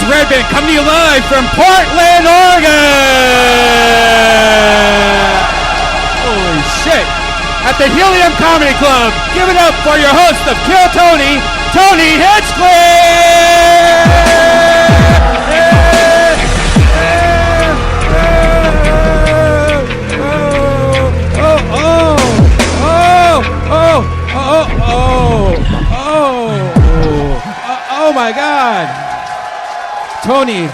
Red Band coming to you live from Portland, Oregon. Holy shit. At the Helium Comedy Club, give it up for your host of Kill Tony, Tony Oh my God. Tony.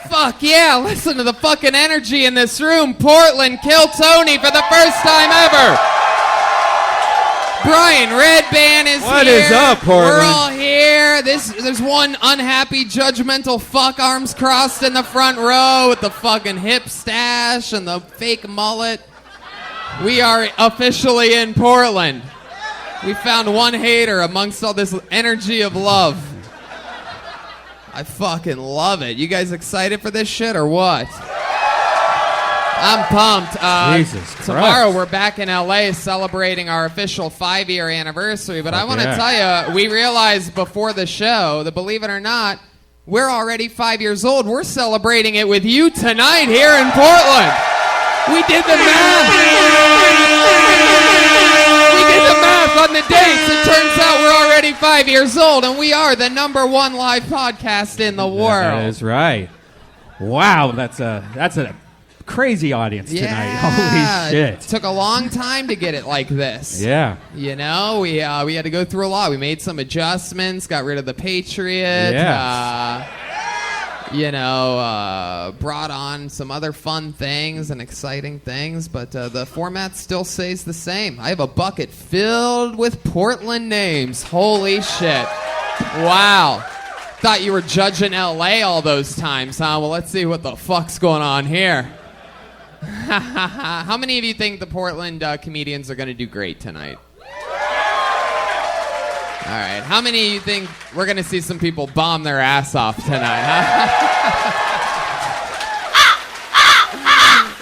Fuck yeah, listen to the fucking energy in this room. Portland, Kill Tony for the first time ever. Brian Red Band is What here. is up, Portland? We're all here. There's one unhappy, judgmental fuck, arms crossed in the front row with the fucking hip stash and the fake mullet. We are officially in Portland. We found one hater amongst all this energy of love. I fucking love it. You guys excited for this shit or what? I'm pumped. Jesus Christ. Tomorrow we're back in LA celebrating our official 5-year anniversary. But I want to tell you, we realized before the show that, believe it or not, we're already 5 years old. We're celebrating it with you tonight here in Portland. We did the math. On the dates, it turns out we're already 5 years old, and we are the #1 live podcast in the world. That is right. Wow, that's a crazy audience tonight. Holy shit! It took a long time to get it like this. Yeah. You know, we had to go through a lot. We made some adjustments, got rid of the Patriot. Yeah. Brought on some other fun things and exciting things, but the format still stays the same. I have a bucket filled with Portland names. Holy shit. Wow. Thought you were judging LA all those times, huh? Well, let's see what the fuck's going on here. How many of you think the Portland comedians are going to do great tonight? All right. How many of you think we're going to see some people bomb their ass off tonight, huh?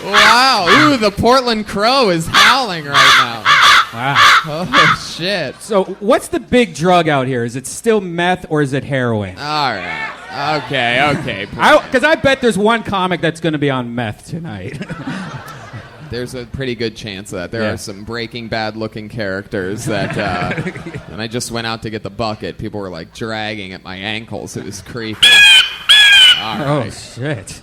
Wow. Ooh, the Portland Crow is howling right now. Wow. Oh, shit. So what's the big drug out here? Is it still meth or is it heroin? All right. Okay. Because I bet there's one comic that's going to be on meth tonight. There's a pretty good chance of that. There are some Breaking Bad looking characters that, when I just went out to get the bucket, people were like dragging at my ankles. It was creepy. All right. Oh, shit.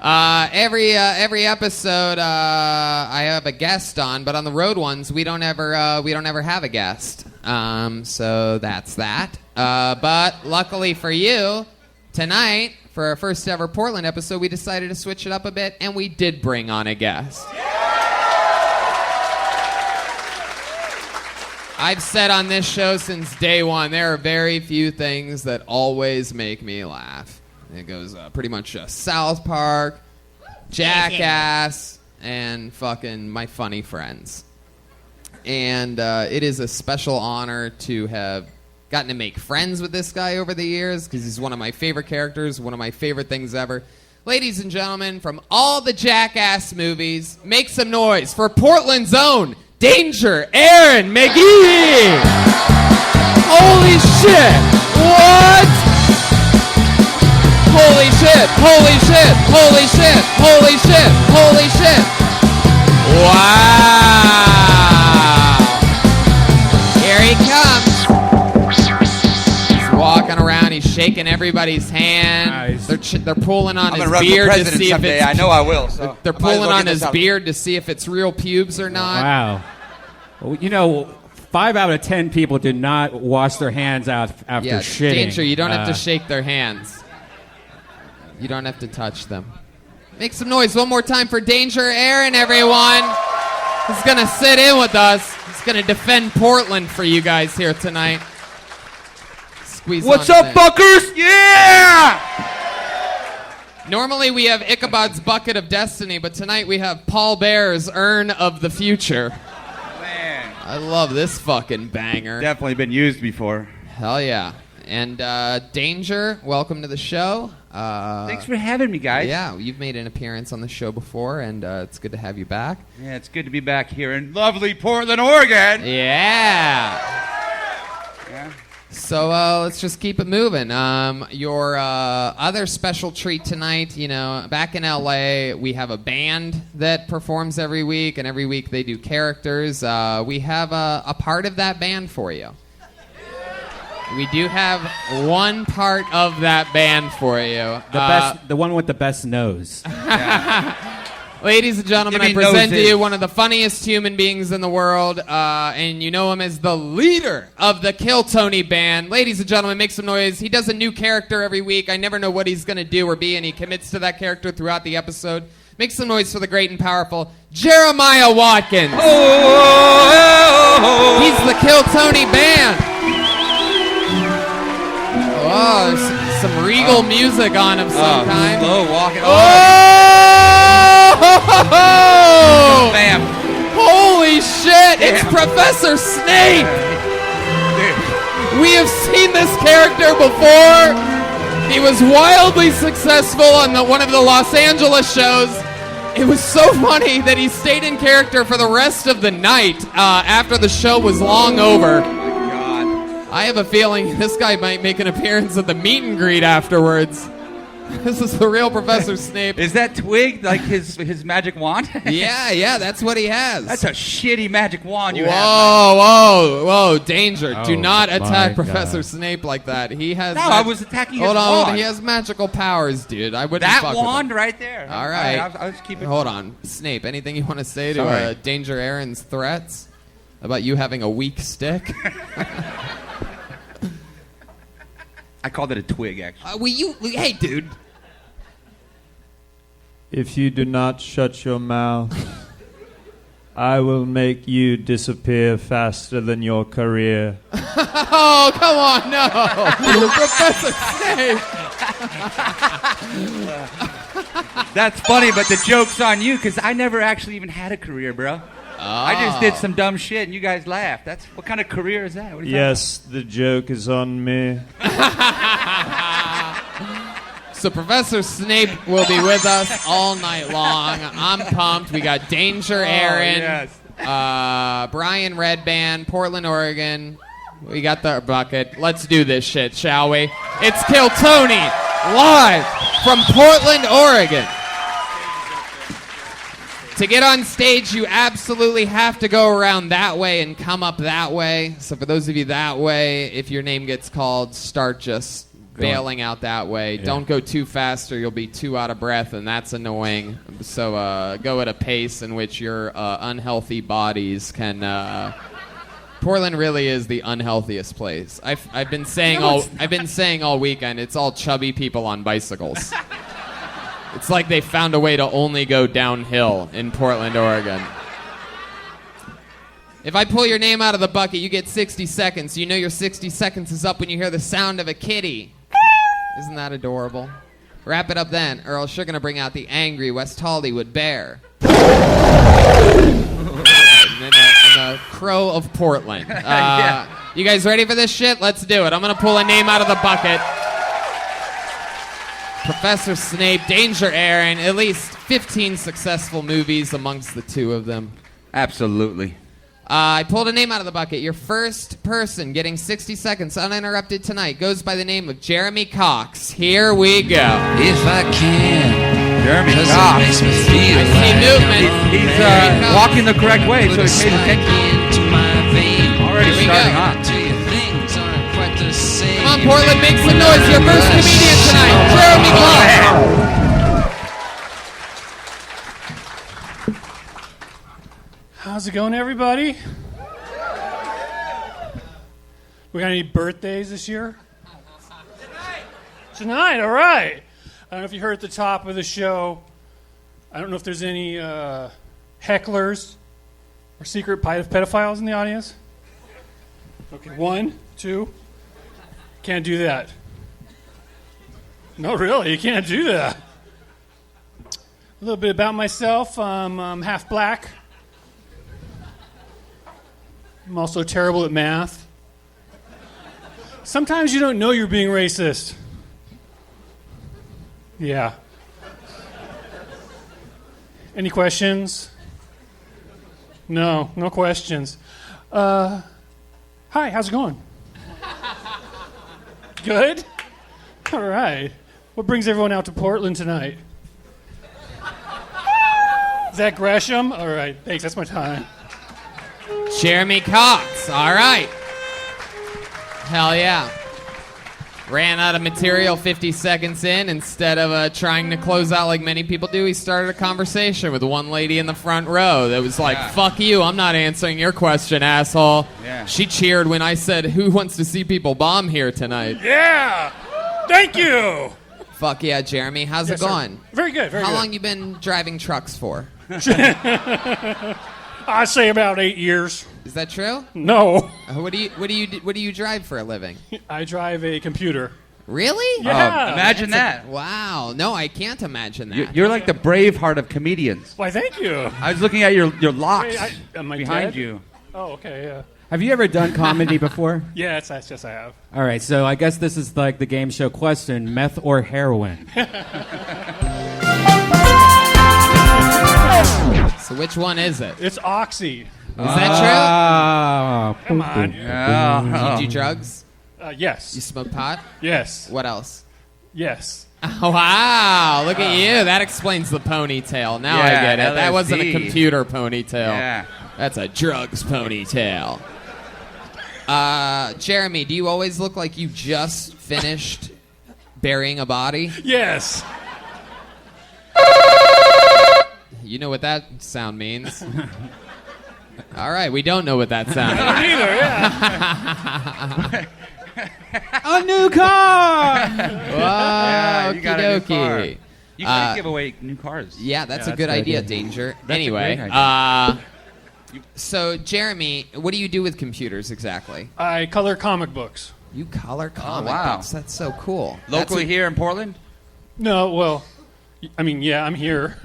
Every episode, I have a guest on, but on the road ones, we don't ever have a guest. So that's that. But luckily for you, tonight, for our first ever Portland episode, we decided to switch it up a bit, and we did bring on a guest. I've said on this show since day one, there are very few things that always make me laugh. It goes pretty much South Park, Jackass, and fucking My Funny Friends. And it is a special honor to have gotten to make friends with this guy over the years, because he's one of my favorite characters, one of my favorite things ever. Ladies and gentlemen, from all the Jackass movies, make some noise for Portland's own Danger, Ehren McGhehey! Holy shit! What? Holy shit! Holy shit! Holy shit! Holy shit! Holy shit! Wow! Here he comes. He's walking around. He's shaking everybody's hand. Nice. They're pulling on his I'm beard run for to president see someday. if it's. I know I will. So They're pulling on his beard to see if it's real pubes or not. Wow. Well, you know, 5 out of 10 people do not wash their hands out after shitting. Danger, you don't have to shake their hands. You don't have to touch them. Make some noise one more time for Danger Ehren, everyone. He's going to sit in with us. He's going to defend Portland for you guys here tonight. Squeeze What's on up, in. fuckers? Yeah! Normally we have Ichabod's Bucket of Destiny, but tonight we have Paul Bear's Urn of the Future. Man. I love this fucking banger. Definitely been used before. Hell yeah. And Danger, welcome to the show. Thanks for having me, guys. Yeah, you've made an appearance on the show before, and it's good to have you back. Yeah, it's good to be back here in lovely Portland, Oregon. Yeah. So let's just keep it moving. Your other special treat tonight, back in LA, we have a band that performs every week, and every week they do characters. We have a part of that band for you. We do have one part of that band for you. The one with the best nose. Ladies and gentlemen, I present to you one of the funniest human beings in the world, and you know him as the leader of the Kill Tony band. Ladies and gentlemen, make some noise. He does a new character every week. I never know what he's going to do or be, and he commits to that character throughout the episode. Make some noise for the great and powerful Jeremiah Watkins. He's the Kill Tony band. Oh, there's some regal music on him sometime. Slow walking. Bam! Holy shit! It's Professor Snape. We have seen this character before. He was wildly successful on one of the Los Angeles shows. It was so funny that he stayed in character for the rest of the night after the show was long over. I have a feeling this guy might make an appearance at the meet and greet afterwards. This is the real Professor Snape. Is that twig like his magic wand? Yeah, that's what he has. That's a shitty magic wand you have. Whoa, danger. Do not attack Professor God. Snape like that. He has... No, I was attacking his wand. Hold on, he has magical powers, dude. I wouldn't that fuck wand with him. right there. All right. I'll just keep it. Hold on. Snape, anything you want to say to Danger Aaron's threats? About you having a weak stick? I called it a twig, actually. Hey, dude. If you do not shut your mouth, I will make you disappear faster than your career. Oh, come on, no. Professor Snape. That's funny, but the joke's on you because I never actually even had a career, bro. I just did some dumb shit and you guys laughed. What kind of career is that? What is Yes, the joke is on me. So Professor Snape will be with us all night long. I'm pumped. We got Danger Aaron, yes. Brian Redband, Portland, Oregon. We got the bucket. Let's do this shit, shall we? It's Kill Tony, live from Portland, Oregon. To get on stage, you absolutely have to go around that way and come up that way. So for those of you that way, if your name gets called, start just bailing out that way. Yeah. Don't go too fast or you'll be too out of breath, and that's annoying. So go at a pace in which your unhealthy bodies can... Portland really is the unhealthiest place. I've been saying all weekend, it's all chubby people on bicycles. It's like they found a way to only go downhill in Portland, Oregon. If I pull your name out of the bucket, you get 60 seconds. You know your 60 seconds is up when you hear the sound of a kitty. Isn't that adorable? Wrap it up then, or else you're going to bring out the angry West Hollywood bear. and the crow of Portland. Yeah. You guys ready for this shit? Let's do it. I'm going to pull a name out of the bucket. Professor Snape, Danger Aaron, at least 15 successful movies amongst the two of them. Absolutely. I pulled a name out of the bucket. Your first person getting 60 seconds uninterrupted tonight goes by the name of Jeremy Cox. Here we go. If I can, Jeremy 'cause Cox. it makes me feel I see movement. He's Jeremy Cox. walking the correct way, so put a he's paid spark attention. into my vein. Already Here we starting go. off. Tell you things aren't quite the same. Come on, Portland, make some noise. Your first comedian tonight, Jeremy Cox. How's it going, everybody? We got any birthdays this year? Tonight, all right. I don't know if you heard at the top of the show. I don't know if there's any hecklers or secret pedophiles in the audience. Okay, 1, 2. Can't do that. No, really, you can't do that. A little bit about myself. I'm half black. I'm also terrible at math. Sometimes you don't know you're being racist. Yeah. Any questions? No questions. Hi, how's it going? Good? All right. What brings everyone out to Portland tonight? Zach Gresham? All right, thanks. That's my time. Jeremy Cox. All right. Hell yeah. Ran out of material 50 seconds in. Instead of trying to close out like many people do, he started a conversation with one lady in the front row that was like, fuck you, I'm not answering your question, asshole. Yeah. She cheered when I said, who wants to see people bomb here tonight? Yeah! Thank you! Fuck yeah, Jeremy. How's it sir. going? Very good, very How good. long you been driving trucks for? I say about 8 years. Is that true? No. What do you drive for a living? I drive a computer. Really? Yeah. Imagine that. Wow. No, I can't imagine that. You're like the Braveheart of comedians. Why, thank you. I was looking at your locks Hey, am I behind dead? you. Oh, okay, yeah. Have you ever done comedy before? Yes, yes, I have. All right, so I guess this is like the game show question: meth or heroin? So which one is it? It's Oxy. Is that Oh, Come on. true? Do you do drugs? You Yes. smoke pot? Yes. What else? Yes. Oh, wow. Look at you. That explains the ponytail. Now I Yeah, get it. That wasn't a LSD. computer ponytail. Yeah. That's a drugs ponytail. Jeremy, do you always look like you just finished burying a body? Yes. You know what that sound means. All right, we don't know what that sound means. Neither, yeah. a new car! Whoa, you got a new car. okey-dokey. You can give away new cars. Yeah, that's a that's good a good idea, idea. Danger. a Anyway, great idea. So Jeremy, what do you do with computers exactly? I color comic books. You color comic wow. books. That's so cool. Locally here in Portland? No, well, I mean, yeah, I'm here.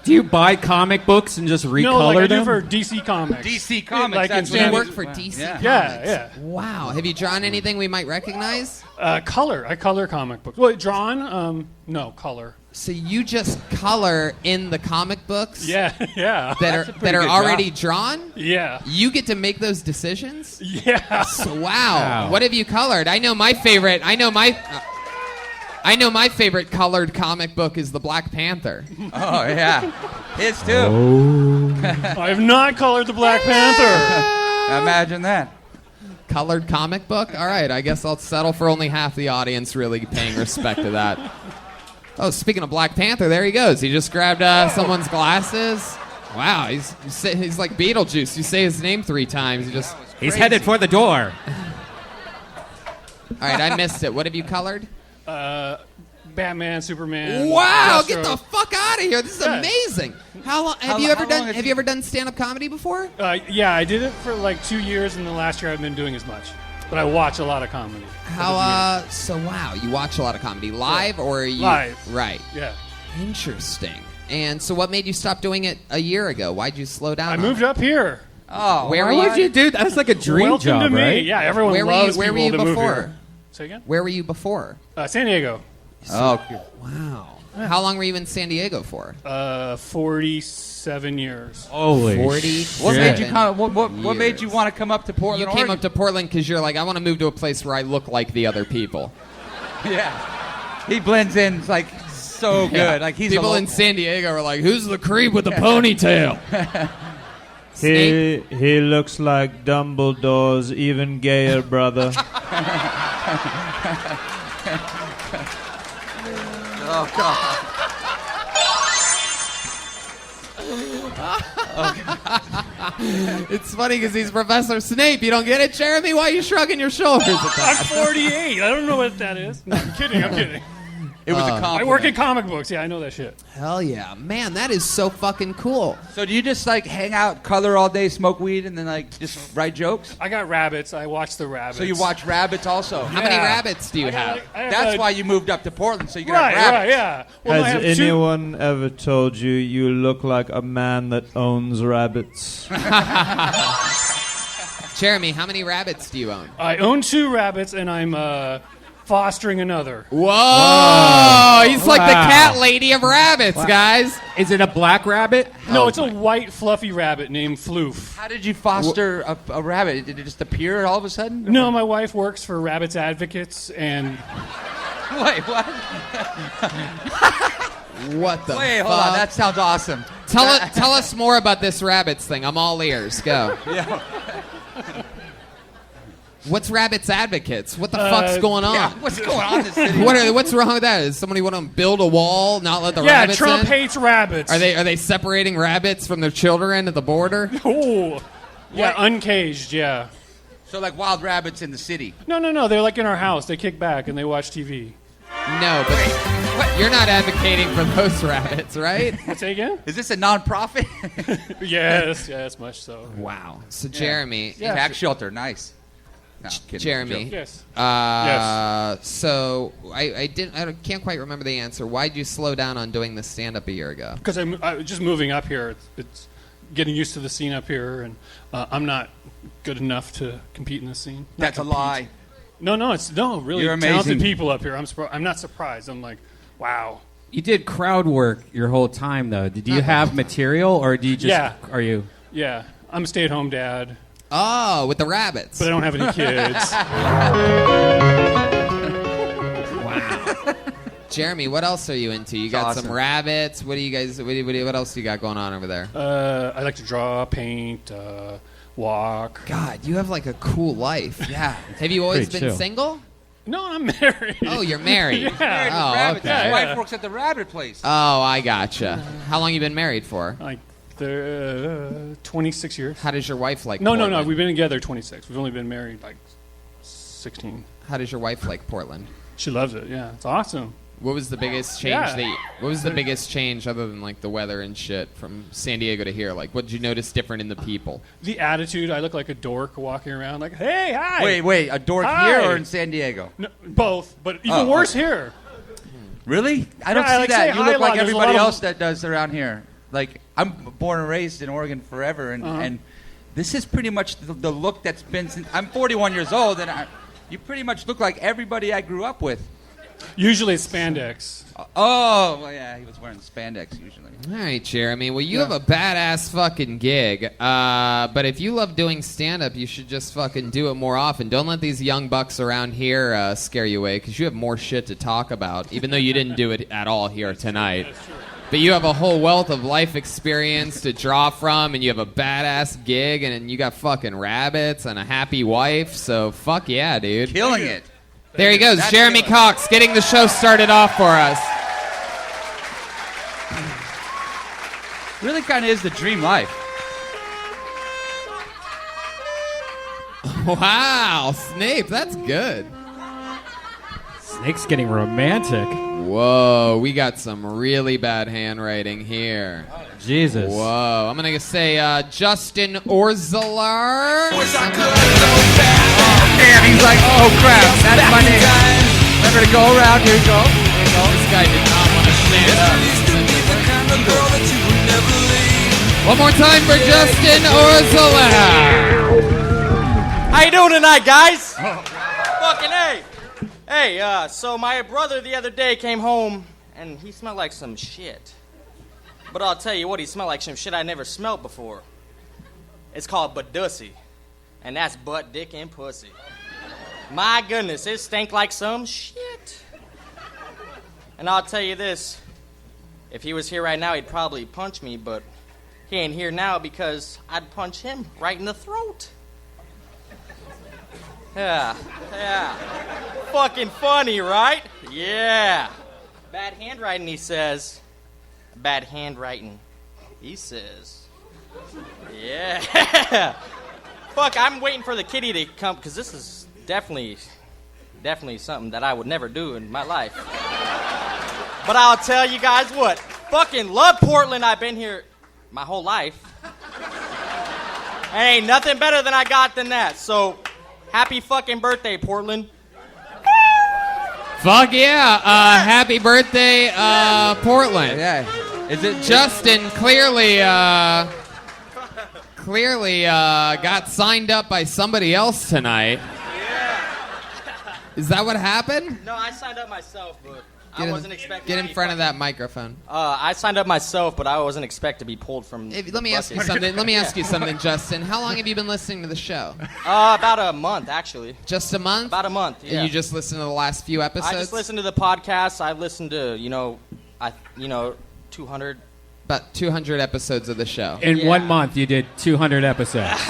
Do you buy comic books and just recolor No, like I them? do for DC Comics. DC Comics, Like that's in You what I work Standard- for DC Yeah. Comics. Yeah, yeah. Wow. Have you drawn anything we might recognize? Color. I color comic books. Well, drawn? No, color. So you just color in the comic books Yeah, yeah. that are good already drawn? Yeah. You get to make those decisions? Yeah. So, wow. Wow. What have you colored? I know my favorite colored comic book is the Black Panther. Oh, yeah. His too. I have not colored the Black Panther. Imagine that. Colored comic book? All right, I guess I'll settle for only half the audience really paying respect to that. Oh, speaking of Black Panther, there he goes. He just grabbed someone's glasses. Wow, he's like Beetlejuice. You say his name 3 times. He's headed for the door. All right, I missed it. What have you colored? Batman, Superman. Wow, Deathstroke. get the fuck out of here. This is Yeah. amazing. How long have you ever done stand-up comedy before? Yeah, I did it for like 2 years, and the last year I haven't been doing as much. But I watch a lot of comedy. So wow, you watch a lot of comedy live or are you Live. Right. Yeah. Interesting. And so what made you stop doing it a year ago? Why'd you slow down? I on moved it? up here. Oh, Where Why were would you? you do that? That's like a dream Welcome job, to me. right? Yeah, everyone Where were you? loves Where were people you to move before? here. Say again? Where were you before? San Diego. Oh, Wow. How long were you in San Diego for? 47 years. Holy 40. what made you Seven come? What made you years. want to come up to You Portland? came Oregon? up to Portland because you're like, I want to move to a place where I look like the other people. Yeah. He blends in like so good. Yeah. Like he's people a in San Diego are like, who's the creep with the ponytail? He looks like Dumbledore's even gayer brother. Oh God. It's funny because he's Professor Snape. You don't get it, Jeremy? Why are you shrugging your shoulders at that? I'm 48. I don't know what that is. No, I'm kidding. I'm kidding. It was a compliment. I work in comic books. Yeah, I know that shit. Hell yeah. Man, that is so fucking cool. So do you just like hang out, color all day, smoke weed, and then like just write jokes? I got rabbits. I watch the rabbits. So you watch rabbits also? How many Yeah. rabbits do you have? That's why you moved up to Portland, so you can Right, have right, rabbits. yeah. Well, I Has have two. anyone ever told you you look like a man that owns rabbits? Jeremy, how many rabbits do you own? I own 2 rabbits, and I'm fostering another. Whoa! He's like the Wow. cat lady of rabbits, guys. Is it a black rabbit? No, it's a white, fluffy rabbit named Floof. How did you foster a rabbit? Did it just appear all of a sudden? No, my wife works for Rabbits Advocates, and Wait, what? What the Wait, fuck? hold on. That sounds awesome. Tell us more about this rabbits thing. I'm all ears. Go. Yeah. What's Rabbits Advocates? What the fuck's going on? Yeah, what's going on in the city? What's wrong with that? Is somebody want to build a wall, not let the yeah, rabbits Trump in? hates rabbits. Are they separating rabbits from their children at the border? Oh, yeah, What? uncaged. Yeah. So like wild rabbits in the city. No. They're like in our house. They kick back and they watch TV. No, but you're not advocating for those rabbits, right? Say again? Is this a nonprofit? Yes, much so. Wow. So Jeremy, Yeah. Tax shelter, nice. No, kidding. Jeremy. Joke. Yes. So I can't quite remember the answer. Why did you slow down on doing this stand-up a year ago? Because I'm just moving up here. It's getting used to the scene up here, and I'm not good enough to compete in this scene. Not That's a compete. lie. No, really You're talented amazing. people up here. I'm not surprised. I'm like, wow. You did crowd work your whole time, though. Did you have material, or do you just? Yeah. Are you? Yeah, I'm a stay-at-home dad, Oh, with the rabbits. but I don't have any kids. Jeremy, what else are you into? You got some awesome. rabbits. What do you guys? What else do you got going on over there? I like to draw, paint, walk. God, you have like a cool life. Yeah. Have you always Pretty been chill. single? No, I'm married. Oh, you're married. Yeah. Oh, Rabbits. okay. His Yeah. wife works at the rabbit place. Oh, I gotcha. How long you been married for? Like 26 years. How does your wife like? No. Portland? We've been together 26. We've only been married like 16. How does your wife like Portland? She loves it. Yeah, it's awesome. What was the biggest change? Yeah. What was the biggest change other than like the weather and shit from San Diego to here? Like, what did you notice different in the people? The attitude. I look like a dork walking around like, hey, hi. Wait, a dork Hi. here or in San Diego? No, both, but even Oh, worse okay. here. Really? I don't Yeah, see like, that. say You hi look a like lot. There's a everybody lot of- else that does around here. Like, I'm born and raised in Oregon forever, and this is pretty much the look that's been since I'm 41 years old, and you pretty much look like everybody I grew up with. Usually it's spandex. Oh, well, yeah, he was wearing spandex usually. All right, Jeremy. Well, you have a badass fucking gig. But if you love doing stand-up, you should just fucking do it more often. Don't let these young bucks around here scare you away, because you have more shit to talk about, even though you didn't do it at all here tonight. But you have a whole wealth of life experience to draw from, and you have a badass gig, and you got fucking rabbits and a happy wife, so fuck yeah, dude. Killing it. There he goes, That's Jeremy good. Cox, getting the show started off for us. Really kind of is the dream life. Wow, Snape, that's good. Snake's getting romantic. Whoa, we got some really bad handwriting here. Jesus. Whoa, I'm gonna say Justin Orzelar. And he's like, oh crap, that's my name. Remember to go around. Here you go. This guy did not want to stand up. One more time for Justin Orzelar. How you doing tonight, guys? Fucking A. Hey, so my brother the other day came home, and he smelled like some shit. But I'll tell you what, he smelled like some shit I never smelled before. It's called badussy, and that's butt, dick, and pussy. My goodness, it stank like some shit. And I'll tell you this, if he was here right now, he'd probably punch me, but he ain't here now because I'd punch him right in the throat. Yeah. Fucking funny, right? Yeah. Bad handwriting, he says. Bad handwriting, he says. Yeah. Fuck, I'm waiting for the kitty to come, because this is definitely something that I would never do in my life. But I'll tell you guys what. Fucking love Portland. I've been here my whole life. Ain't nothing better than I got than that. So, happy fucking birthday, Portland. Fuck yeah! Happy birthday, Portland. Yeah. Is it Justin clearly got signed up by somebody else tonight. Is that what happened? No, I signed up myself, but Get I in- wasn't expecting. Get to in be front of fucking- that microphone. I signed up myself, but I wasn't expect to be pulled from. Let me ask you something. Let me ask you something, Justin. How long have you been listening to the show? About a month, actually. Just a month? About a month. Yeah. And you just listened to the last few episodes? I just listened to the podcast. I've listened to 200. About 200 episodes of the show. In Yeah. 1 month, you did 200 episodes.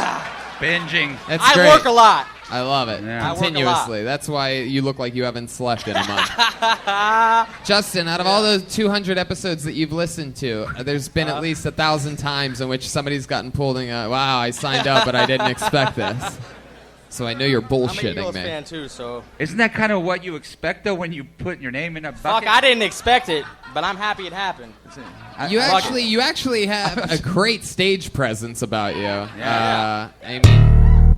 Binging. That's I great. work a lot. I love it. Yeah. I work a lot. Continuously. That's why you look like you haven't slept in a month. Justin, out of all those 200 episodes that you've listened to, there's been at least 1,000 times in which somebody's gotten pulled and wow, I signed up, but I didn't expect this. So I know you're I'm an bullshitting Eagles me. fan too, so Isn't that kind of what you expect, though, when you put your name in a fuck. bucket? I didn't expect it, but I'm happy it happened. You Fuck actually have a great stage presence about you. Yeah. I mean,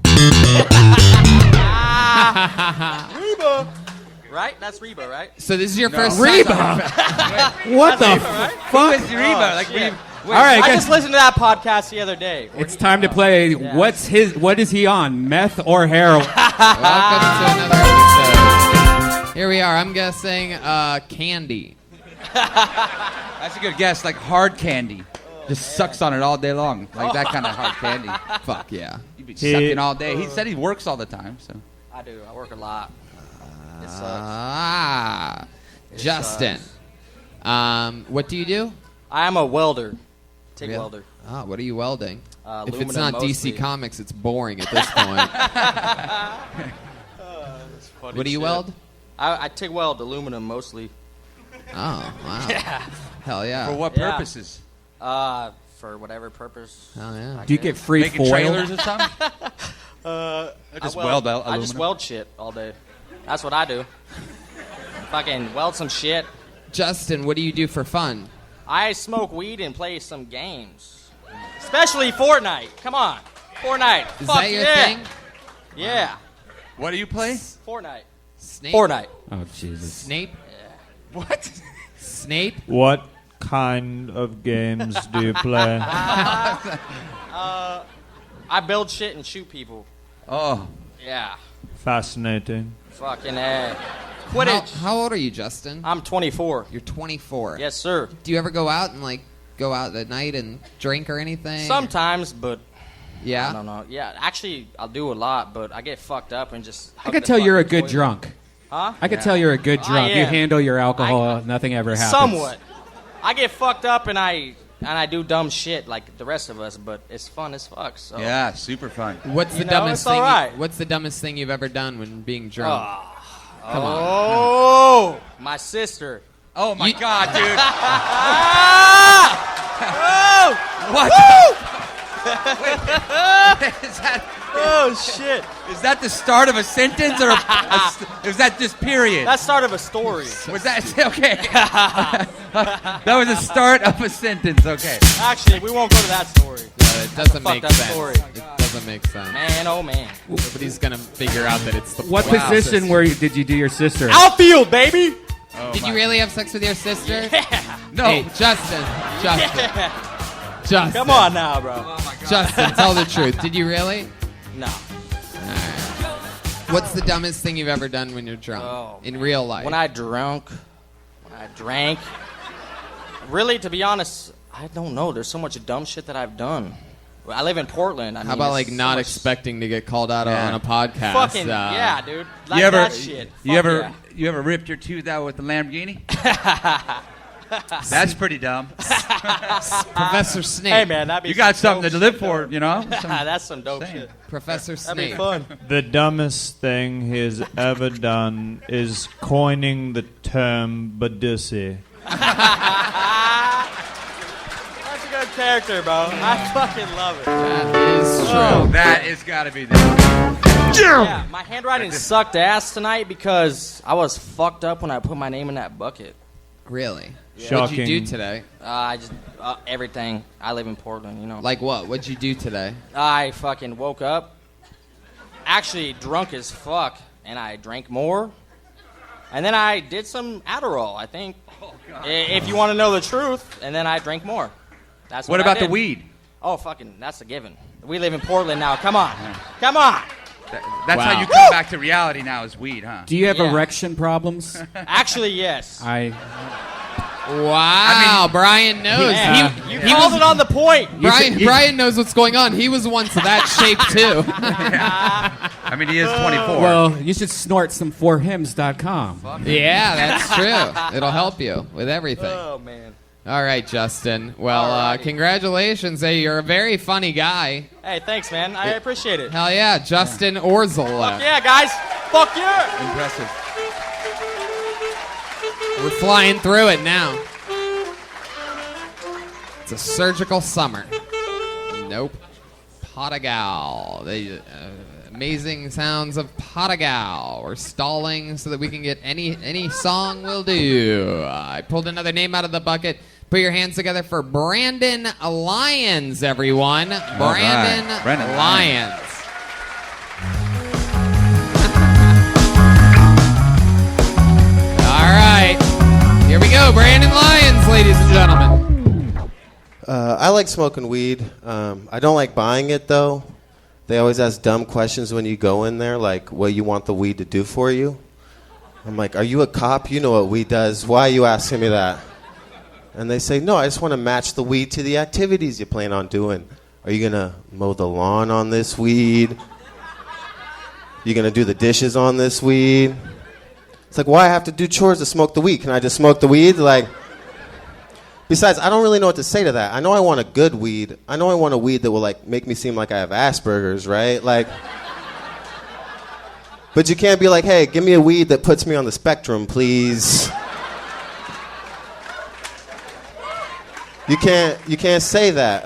Reba, right? That's Reba, right? so this is your first Reba? time. What the Reba, right? fuck? Who is Reba? Oh, Like, shit. All right, I guys. just listened to that podcast the other day. It's time to play. Yeah. What is he on? Meth or heroin? Welcome to another episode. Here we are. I'm guessing candy. That's a good guess. Like hard candy. Just sucks on it all day long. Like that kind of hard candy. Fuck yeah. You'd be sucking all day. He said he works all the time, so. I do. I work a lot. It sucks. Ah, It Justin. sucks. What do you do? I am a welder. TIG Really? welder. Ah, what are you welding? If it's Aluminum not mostly. DC Comics, it's boring at this point. Funny What do you shit. weld? I TIG weld aluminum mostly. Oh, wow. Yeah. Hell yeah. For what Yeah. purposes? For whatever purpose. Hell yeah. Do you get free Making foil? trailers or something? Just I weld I just aluminum? weld shit all day. That's what I do. Fucking weld some shit. Justin, what do you do for fun? I smoke weed and play some games. Especially Fortnite. Come on. Fortnite. Is Fuck that your yeah. thing? Yeah. What do you play? Fortnite. Snape? Fortnite. Oh, Jesus. Snape? What? Snape? What kind of games do you play? I build shit and shoot people. Oh. Yeah. Fascinating. Fucking A. Quidditch. How old are you, Justin? I'm 24. You're 24. Yes, sir. Do you ever go out and go out at night and drink or anything? Sometimes, but Yeah. I don't know. Yeah, actually, I'll do a lot, but I get fucked up and just. I could tell you're a good drunk. Huh? I could tell you're a good I drunk. You am. handle your alcohol. Nothing ever happens. Somewhat. I get fucked up and I do dumb shit like the rest of us, but it's fun as fuck. So. Yeah, super fun. What's the You know, dumbest it's all thing? right. What's the dumbest thing you've ever done when being drunk? Come on. Oh, my sister. Oh my God, dude. What? Is that, Oh shit! is that the start of a sentence or is that just period? That's start of a story. Was that okay? That was the start of a sentence. Okay. Actually, we won't go to that story. It doesn't Fuck make that sense. story. It doesn't make sense. Man, oh man. Nobody's gonna figure out that it's the. What Wow. position did you do your sister? Outfield, baby. Did you really have sex with your sister? No. Hey, Justin. Justin. Come on now, bro. Justin, tell the truth. Did you really? No. What's the dumbest thing you've ever done when you're drunk Oh, in real life? When I drank. Really, to be honest, I don't know. There's so much dumb shit that I've done. I live in Portland. How about it's not so much expecting to get called out Yeah. on a podcast? Fucking yeah, dude. Like You ever, that shit. you Fuck ever, you ever ripped your tooth out with a Lamborghini? That's pretty dumb. Professor Snape. Hey man, that'd be You got some something to dope live shit, for, though. you know. That's some dope Saying. shit. Professor That'd be Snape. fun. The dumbest thing he's ever done is coining the term Badissi. That's a good character, bro. I fucking love it. That is true. Oh, that is got to be the. Yeah, my handwriting sucked ass tonight because I was fucked up when I put my name in that bucket. Really? Shocking. What'd you do today? I just everything. I live in Portland, you know. Like what? What'd you do today? I fucking woke up, actually drunk as fuck, and I drank more, and then I did some Adderall. I think, if you want to know the truth, and then I drank more. That's What I about the did. weed? Oh, fucking, that's a given. We live in Portland now. Come on, come on. That's Wow. how you come back to reality now is weed, huh? Do you have Yeah. erection problems? Actually, yes. Wow, Brian knows. Yeah. He, You he called was, it on the point. Brian knows what's going on. He was once that shape too. I mean, he is 24. Well, you should snort some forhims.com. Yeah, that's true. It'll help you with everything. Oh, man. All right, Justin. Well, Alrighty. congratulations. Hey, you're a very funny guy. Hey, thanks, man. I appreciate it. Hell yeah, Justin Orzel. Fuck yeah, guys. Fuck yeah. Impressive. We're flying through it now. It's a surgical summer. Nope. Potagal. The amazing sounds of Potagal. We're stalling so that we can get any song will do. I pulled another name out of the bucket. Put your hands together for Brandon Lyons, everyone. Brandon Lyons. All right. Here we go. Brandon Lyons, ladies and gentlemen. I like smoking weed. I don't like buying it, though. They always ask dumb questions when you go in there, like what you want the weed to do for you. I'm like, are you a cop? You know what weed does. Why are you asking me that? And they say, no, I just want to match the weed to the activities you plan on doing. Are you going to mow the lawn on this weed? You going to do the dishes on this weed? It's like, why I have to do chores to smoke the weed? Can I just smoke the weed? Like, besides, I don't really know what to say to that. I know I want a good weed. I know I want a weed that will, like, make me seem like I have Asperger's, right? Like, but you can't be like, hey, give me a weed that puts me on the spectrum, please. You can't say that.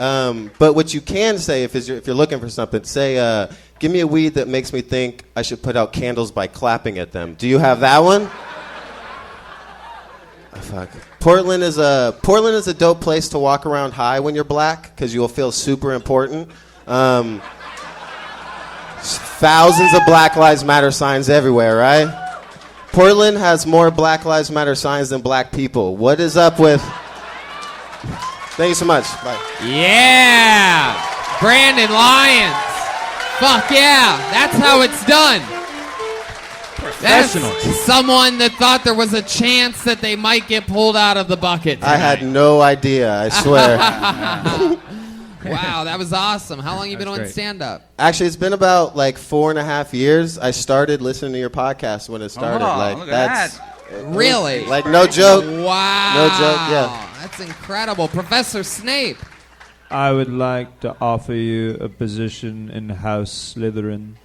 But what you can say if you're looking for something, say, give me a weed that makes me think I should put out candles by clapping at them. Do you have that one? Oh, fuck. Portland is a dope place to walk around high when you're black because you will feel super important. Thousands of Black Lives Matter signs everywhere, right? Portland has more Black Lives Matter signs than black people. What is up with... Thank you so much. Bye. Yeah! Brandon Lyons. Fuck yeah! That's how it's done. Professional. That's someone that thought there was a chance that they might get pulled out of the bucket tonight. I had no idea, I swear. Wow, that was awesome. How long you been on great. stand-up? Actually, it's been about like 4.5 years. I started listening to your podcast when it started. Look at that. Really? Like, no joke. Wow. No joke, yeah. That's incredible. Professor Snape. I would like to offer you a position in House Slytherin.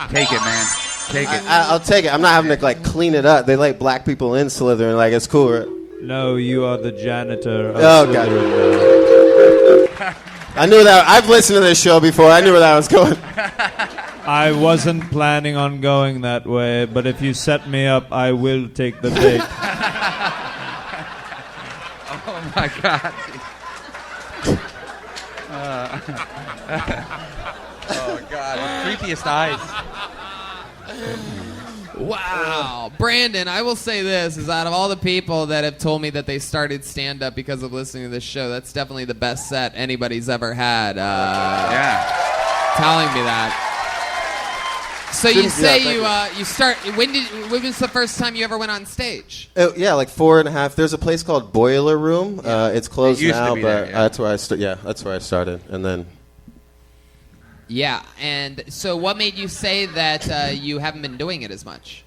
Take it, man. Take it. I'll take it. I'm not having to like clean it up. They like black people in Slytherin. Like, it's cool. Right? No, you are the janitor of Oh, Slytherin. God. I knew that. I've listened to this show before. I knew where that was going. I wasn't planning on going that way, but if you set me up, I will take the bait. Oh, my God. Oh, God. Creepiest eyes. Wow. Brandon, I will say this, is out of all the people that have told me that they started stand-up because of listening to this show, that's definitely the best set anybody's ever had. Yeah. Telling me that. So you say Yeah, you start. When was the first time you ever went on stage? Yeah, like 4.5. There's a place called Boiler Room. It's closed It used to now, be but there, yeah. that's where that's where I started. And then Yeah, and so what made you say that you haven't been doing it as much?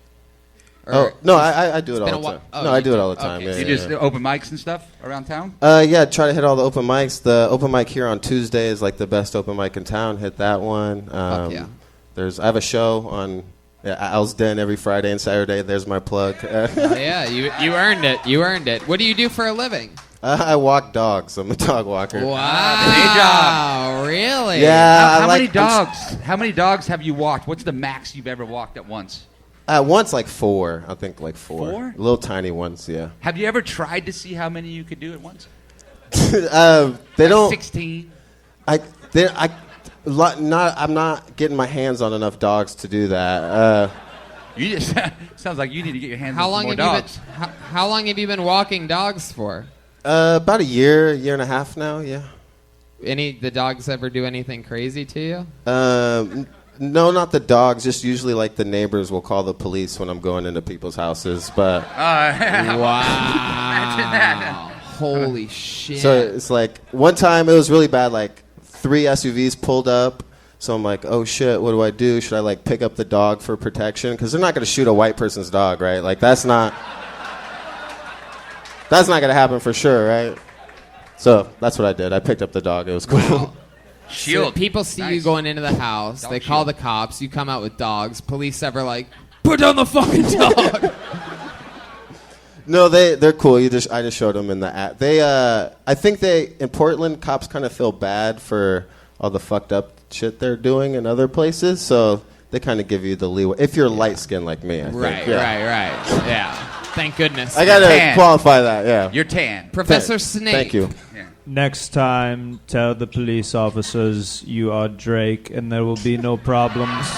Or no, I do it all been the a while- time. oh, No, you I do it do. all the time. Okay, Yeah, so You yeah, just yeah. open mics and stuff around town? Yeah, try to hit all the open mics. The open mic here on Tuesday is like the best open mic in town. Hit that one. yeah. I have a show on Al's Den every Friday and Saturday. There's my plug. Yeah, you earned it. You earned it. What do you do for a living? I walk dogs. I'm a dog walker. Wow, really? Yeah. How I many like- dogs? How many dogs have you walked? What's the max you've ever walked at once? Once like 4. I think like 4. 4? Little tiny ones. Yeah. Have you ever tried to see how many you could do at once? They don't. 16. I'm not getting my hands on enough dogs to do that. You just sounds like you need to get your hands How on long some have more you dogs. been? How long have you been walking dogs for? About a year and a half now. Yeah. the dogs ever do anything crazy to you? No, not the dogs. Just usually, like, the neighbors will call the police when I'm going into people's houses. But wow, holy shit! So it's like one time it was really bad. Like 3 SUVs pulled up. So I'm like, oh shit, what do I do? Should I like pick up the dog for protection? Because they're not going to shoot a white person's dog, right? Like that's not going to happen for sure, right? So that's what I did. I picked up the dog. It was cool. Wow. Shield. So people see you going into the house. Dog they call shield. the cops. You come out with dogs. Police ever like, put down the fucking dog. No, they're cool. I just showed them in the app. I think in Portland, cops kind of feel bad for all the fucked up shit they're doing in other places, so they kind of give you the leeway if you're light skinned like me. I think. Right. Yeah. Thank goodness. I gotta Tan. qualify that. Yeah. You're tan. Professor Snape. Thank you. Yeah. Next time, tell the police officers you are Drake, and there will be no problems.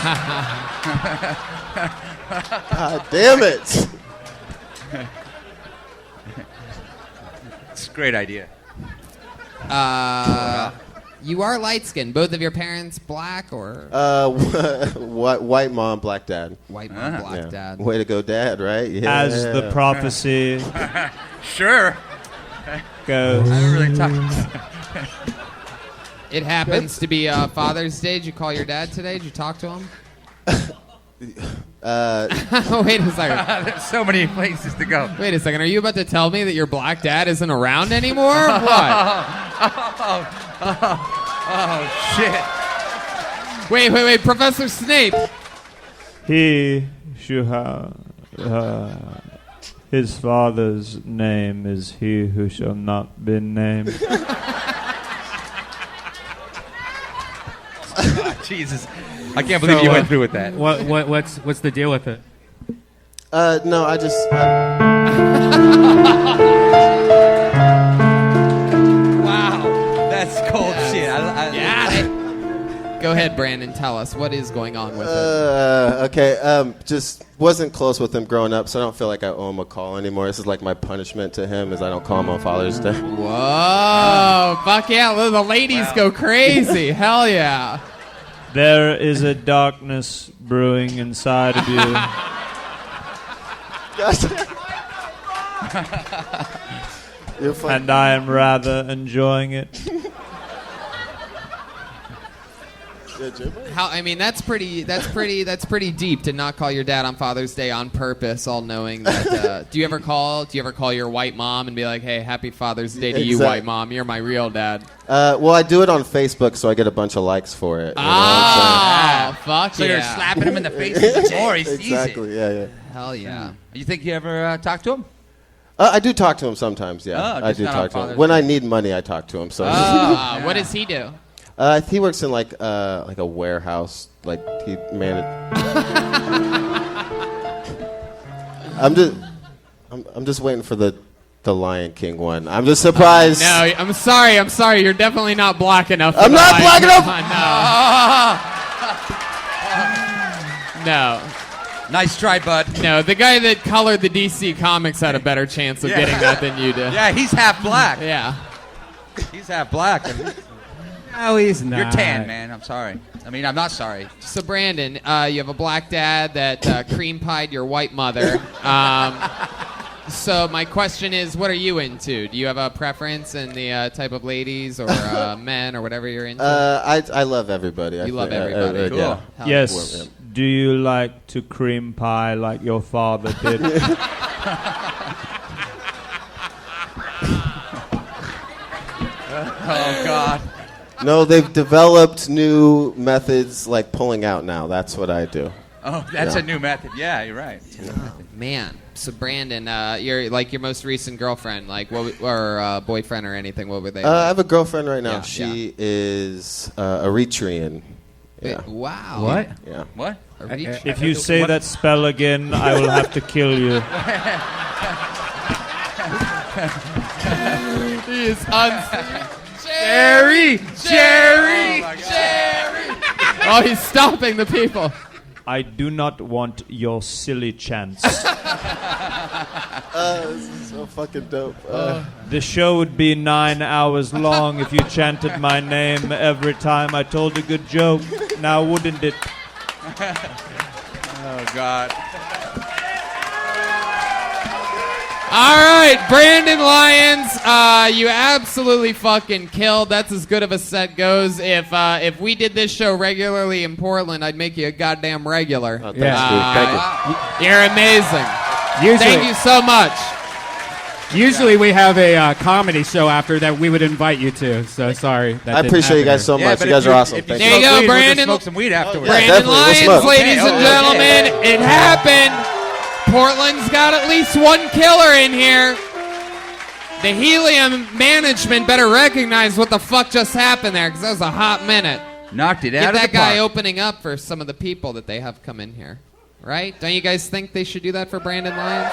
God damn it! It's a great idea. You are light skinned. Both of your parents black or White mom, black dad. white mom, black Yeah. dad? Way to go, dad! Right? Yeah. As the prophecy Sure. goes. I haven't really talked. It happens to be Father's Day. Did you call your dad today? Did you talk to him? Wait a second. There's so many places to go. Wait a second. Are you about to tell me that your black dad isn't around anymore? What? Oh, shit. Wait. Professor Snape. He shall have his father's name is he who shall not be named. Oh, Jesus. I can't believe you went through with that. What's the deal with it? No, I just. Wow. That's cold shit. Go ahead, Brandon. Tell us what is going on with it. Okay. Just wasn't close with him growing up, so I don't feel like I owe him a call anymore. This is like my punishment to him, is I don't call him on Father's Day. Whoa! Fuck yeah! The ladies go crazy. Hell yeah! There is a darkness brewing inside of you. You're fine. And I am rather enjoying it. How? I mean, that's pretty deep to not call your dad on Father's Day on purpose, all knowing that. Do you ever call your white mom and be like, "Hey, happy Father's Day to you, white mom. You're my real dad." Well, I do it on Facebook, so I get a bunch of likes for it. Fuck So yeah! you're slapping him in the face with more. He sees it. Exactly. Yeah. Hell yeah! You think you ever talk to him? I do talk to him sometimes. Yeah, Oh, I just do not on talk to him Father's when Day. I need money. I talk to him. So. What does he do? He works in like a warehouse. Like he managed. I'm just waiting for the Lion King one. I'm just surprised. No, I'm sorry. You're definitely not black enough. I'm not black enough. No. Nice try, bud. No, the guy that colored the DC comics had a better chance of getting that than you did. Yeah, he's half black. Yeah. He's half black. No, he's not. You're tan, man. I'm sorry. I mean, I'm not sorry. So, Brandon, you have a black dad that cream pied your white mother. So my question is, what are you into? Do you have a preference in the type of ladies or men or whatever you're into? I love everybody. You love everybody. Cool. Yeah. Hell Yes. Do you like to cream pie like your father did? Oh, God. No, they've developed new methods like pulling out now. That's what I do. Oh, that's a new method. Yeah, you're right. Man, so Brandon, your most recent girlfriend, like or boyfriend or anything, what were they? I have a girlfriend right now. Yeah, She is Eritrean. Yeah. Wow. What? Yeah. What? If you say that spell again, I will have to kill you. He is Jerry! Jerry! Oh, he's stopping the people. I do not want your silly chants. This is so fucking dope. The show would be 9 hours long if you chanted my name every time I told a good joke. Now wouldn't it? Oh, God. All right, Brandon Lyons, you absolutely fucking killed. That's as good of a set goes. If we did this show regularly in Portland, I'd make you a goddamn regular. Oh, thanks, dude. Thank you. You're amazing. Thank you so much. Usually we have a comedy show after that we would invite you to. So sorry. That I didn't appreciate you happen guys so Yeah, much. but You guys if are awesome. if Thank There you. you go, smoke weed, we'll just Brandon. smoke some weed afterwards. Yeah, Brandon definitely. We'll Lyons, smoke. ladies Okay, and okay. gentlemen, it happened. Portland's got at least one killer in here. The Helium management better recognize what the fuck just happened there, because that was a hot minute. Knocked it Get out of that the guy park. opening up for some of the people that they have come in here. Right? Don't you guys think they should do that for Brandon Lyons?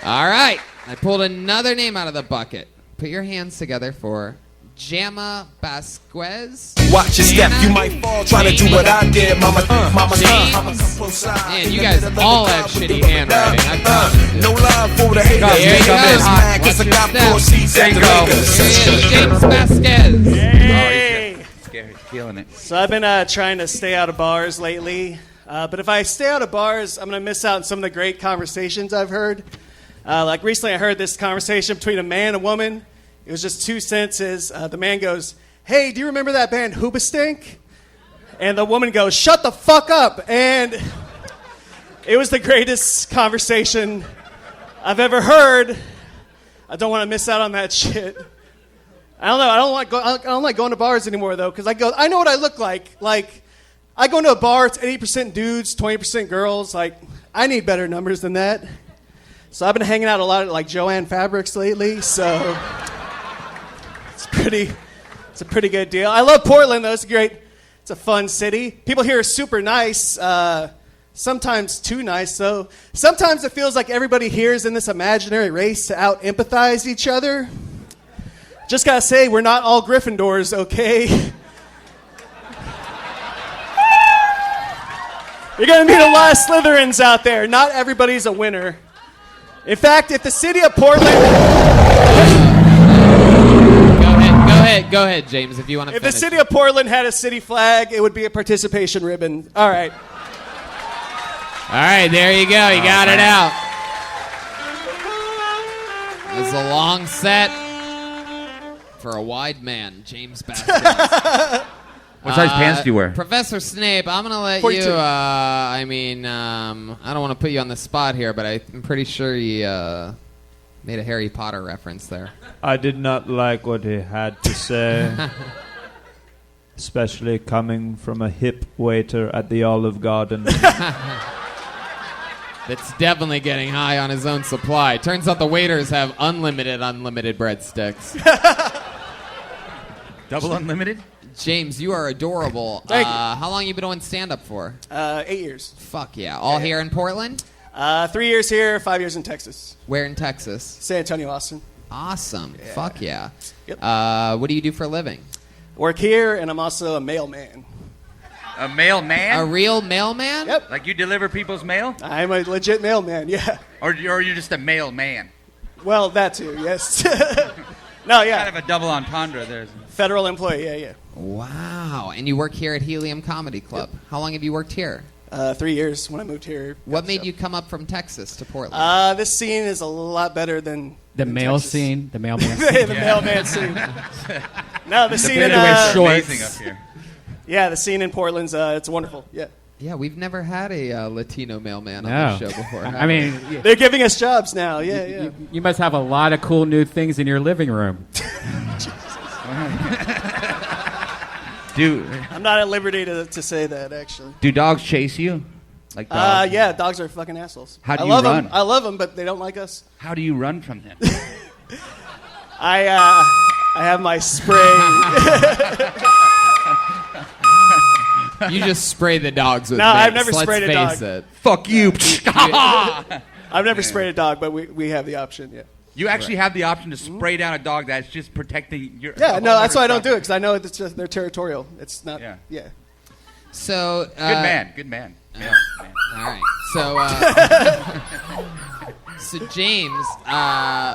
All right. I pulled another name out of the bucket. Put your hands together for Jama Basquez. Watch your step, you might fall trying to do what I did, mama. Man, you guys all have shitty handwriting. I promise you. No love for the haters. There you go. Mad 'cause I got Watch 4 seats at the There Lakers. he is, James Vasquez. Hey! Scary, feeling it. So I've been trying to stay out of bars lately. But if I stay out of bars, I'm going to miss out on some of the great conversations I've heard. Like recently I heard this conversation between a man and a woman. It was just 2 sentences. The man goes, "Hey, do you remember that band Hoobastank?" And the woman goes, "Shut the fuck up." And it was the greatest conversation I've ever heard. I don't want to miss out on that shit. I don't know. I don't like going to bars anymore though, because I know what I look like. Like, I go into a bar, it's 80% dudes, 20% girls. Like, I need better numbers than that. So I've been hanging out a lot at like Joanne Fabrics lately. So it's a pretty good deal. I love Portland though. It's great. It's a fun city. People here are super nice. Sometimes too nice. So sometimes it feels like everybody here is in this imaginary race to out empathize each other. Just gotta say, we're not all Gryffindors, okay? You're gonna meet a lot of Slytherins out there. Not everybody's a winner. In fact, if the city of Portland... Go ahead, James, if you want to If the city of Portland had a city flag, it would be a participation ribbon. All right. All right, there you go. You got it out. It was a long set for a wide man, James Basquez. What size pants do you wear? Professor Snape, I'm going to let 42. you, I don't want to put you on the spot here, but I'm pretty sure you made a Harry Potter reference there. I did not like what he had to say, especially coming from a hip waiter at the Olive Garden. That's definitely getting high on his own supply. Turns out the waiters have unlimited breadsticks. Double unlimited? James, you are adorable. Thank you. How long you been doing stand-up for? 8 years. Fuck yeah. All here in Portland? 3 years here, 5 years in Texas. Where in Texas? San Antonio, Austin. Awesome. Yeah. Fuck yeah. Yep. What do you do for a living? Work here, and I'm also a mailman. A mailman? A real mailman? Yep. Like you deliver people's mail? I'm a legit mailman, yeah. Or you're just a mailman? Well, that too, yes. No, yeah. Kind of a double entendre there. Federal employee, yeah. Wow. And you work here at Helium Comedy Club. Yep. How long have you worked here? 3 years when I moved here. What made you come up from Texas to Portland? This scene is a lot better than The mail Texas. scene, the mailman scene. The mailman scene. No, the scene in amazing up here. Yeah, the scene in Portland's it's wonderful. Yeah. Yeah, we've never had a Latino mailman on No. the show before. I mean, They're giving us jobs now. Yeah, yeah. you must have a lot of cool new things in your living room. I'm not at liberty to say that, actually. Do dogs chase you? Like dogs? Yeah, dogs are fucking assholes. How do you love run? them. I love them, but they don't like us. How do you run from them? I have my spray. You just spray the dogs with No, mace. I've never Let's sprayed a face dog. it. Fuck you. I've never sprayed a dog, but we have the option, yeah. You actually have the option to spray down a dog that's just protecting your... Yeah, no, that's why I don't do it, because I know it's just, they're territorial. It's not, yeah. So Good man. Good man. Yeah, man. All right. So James,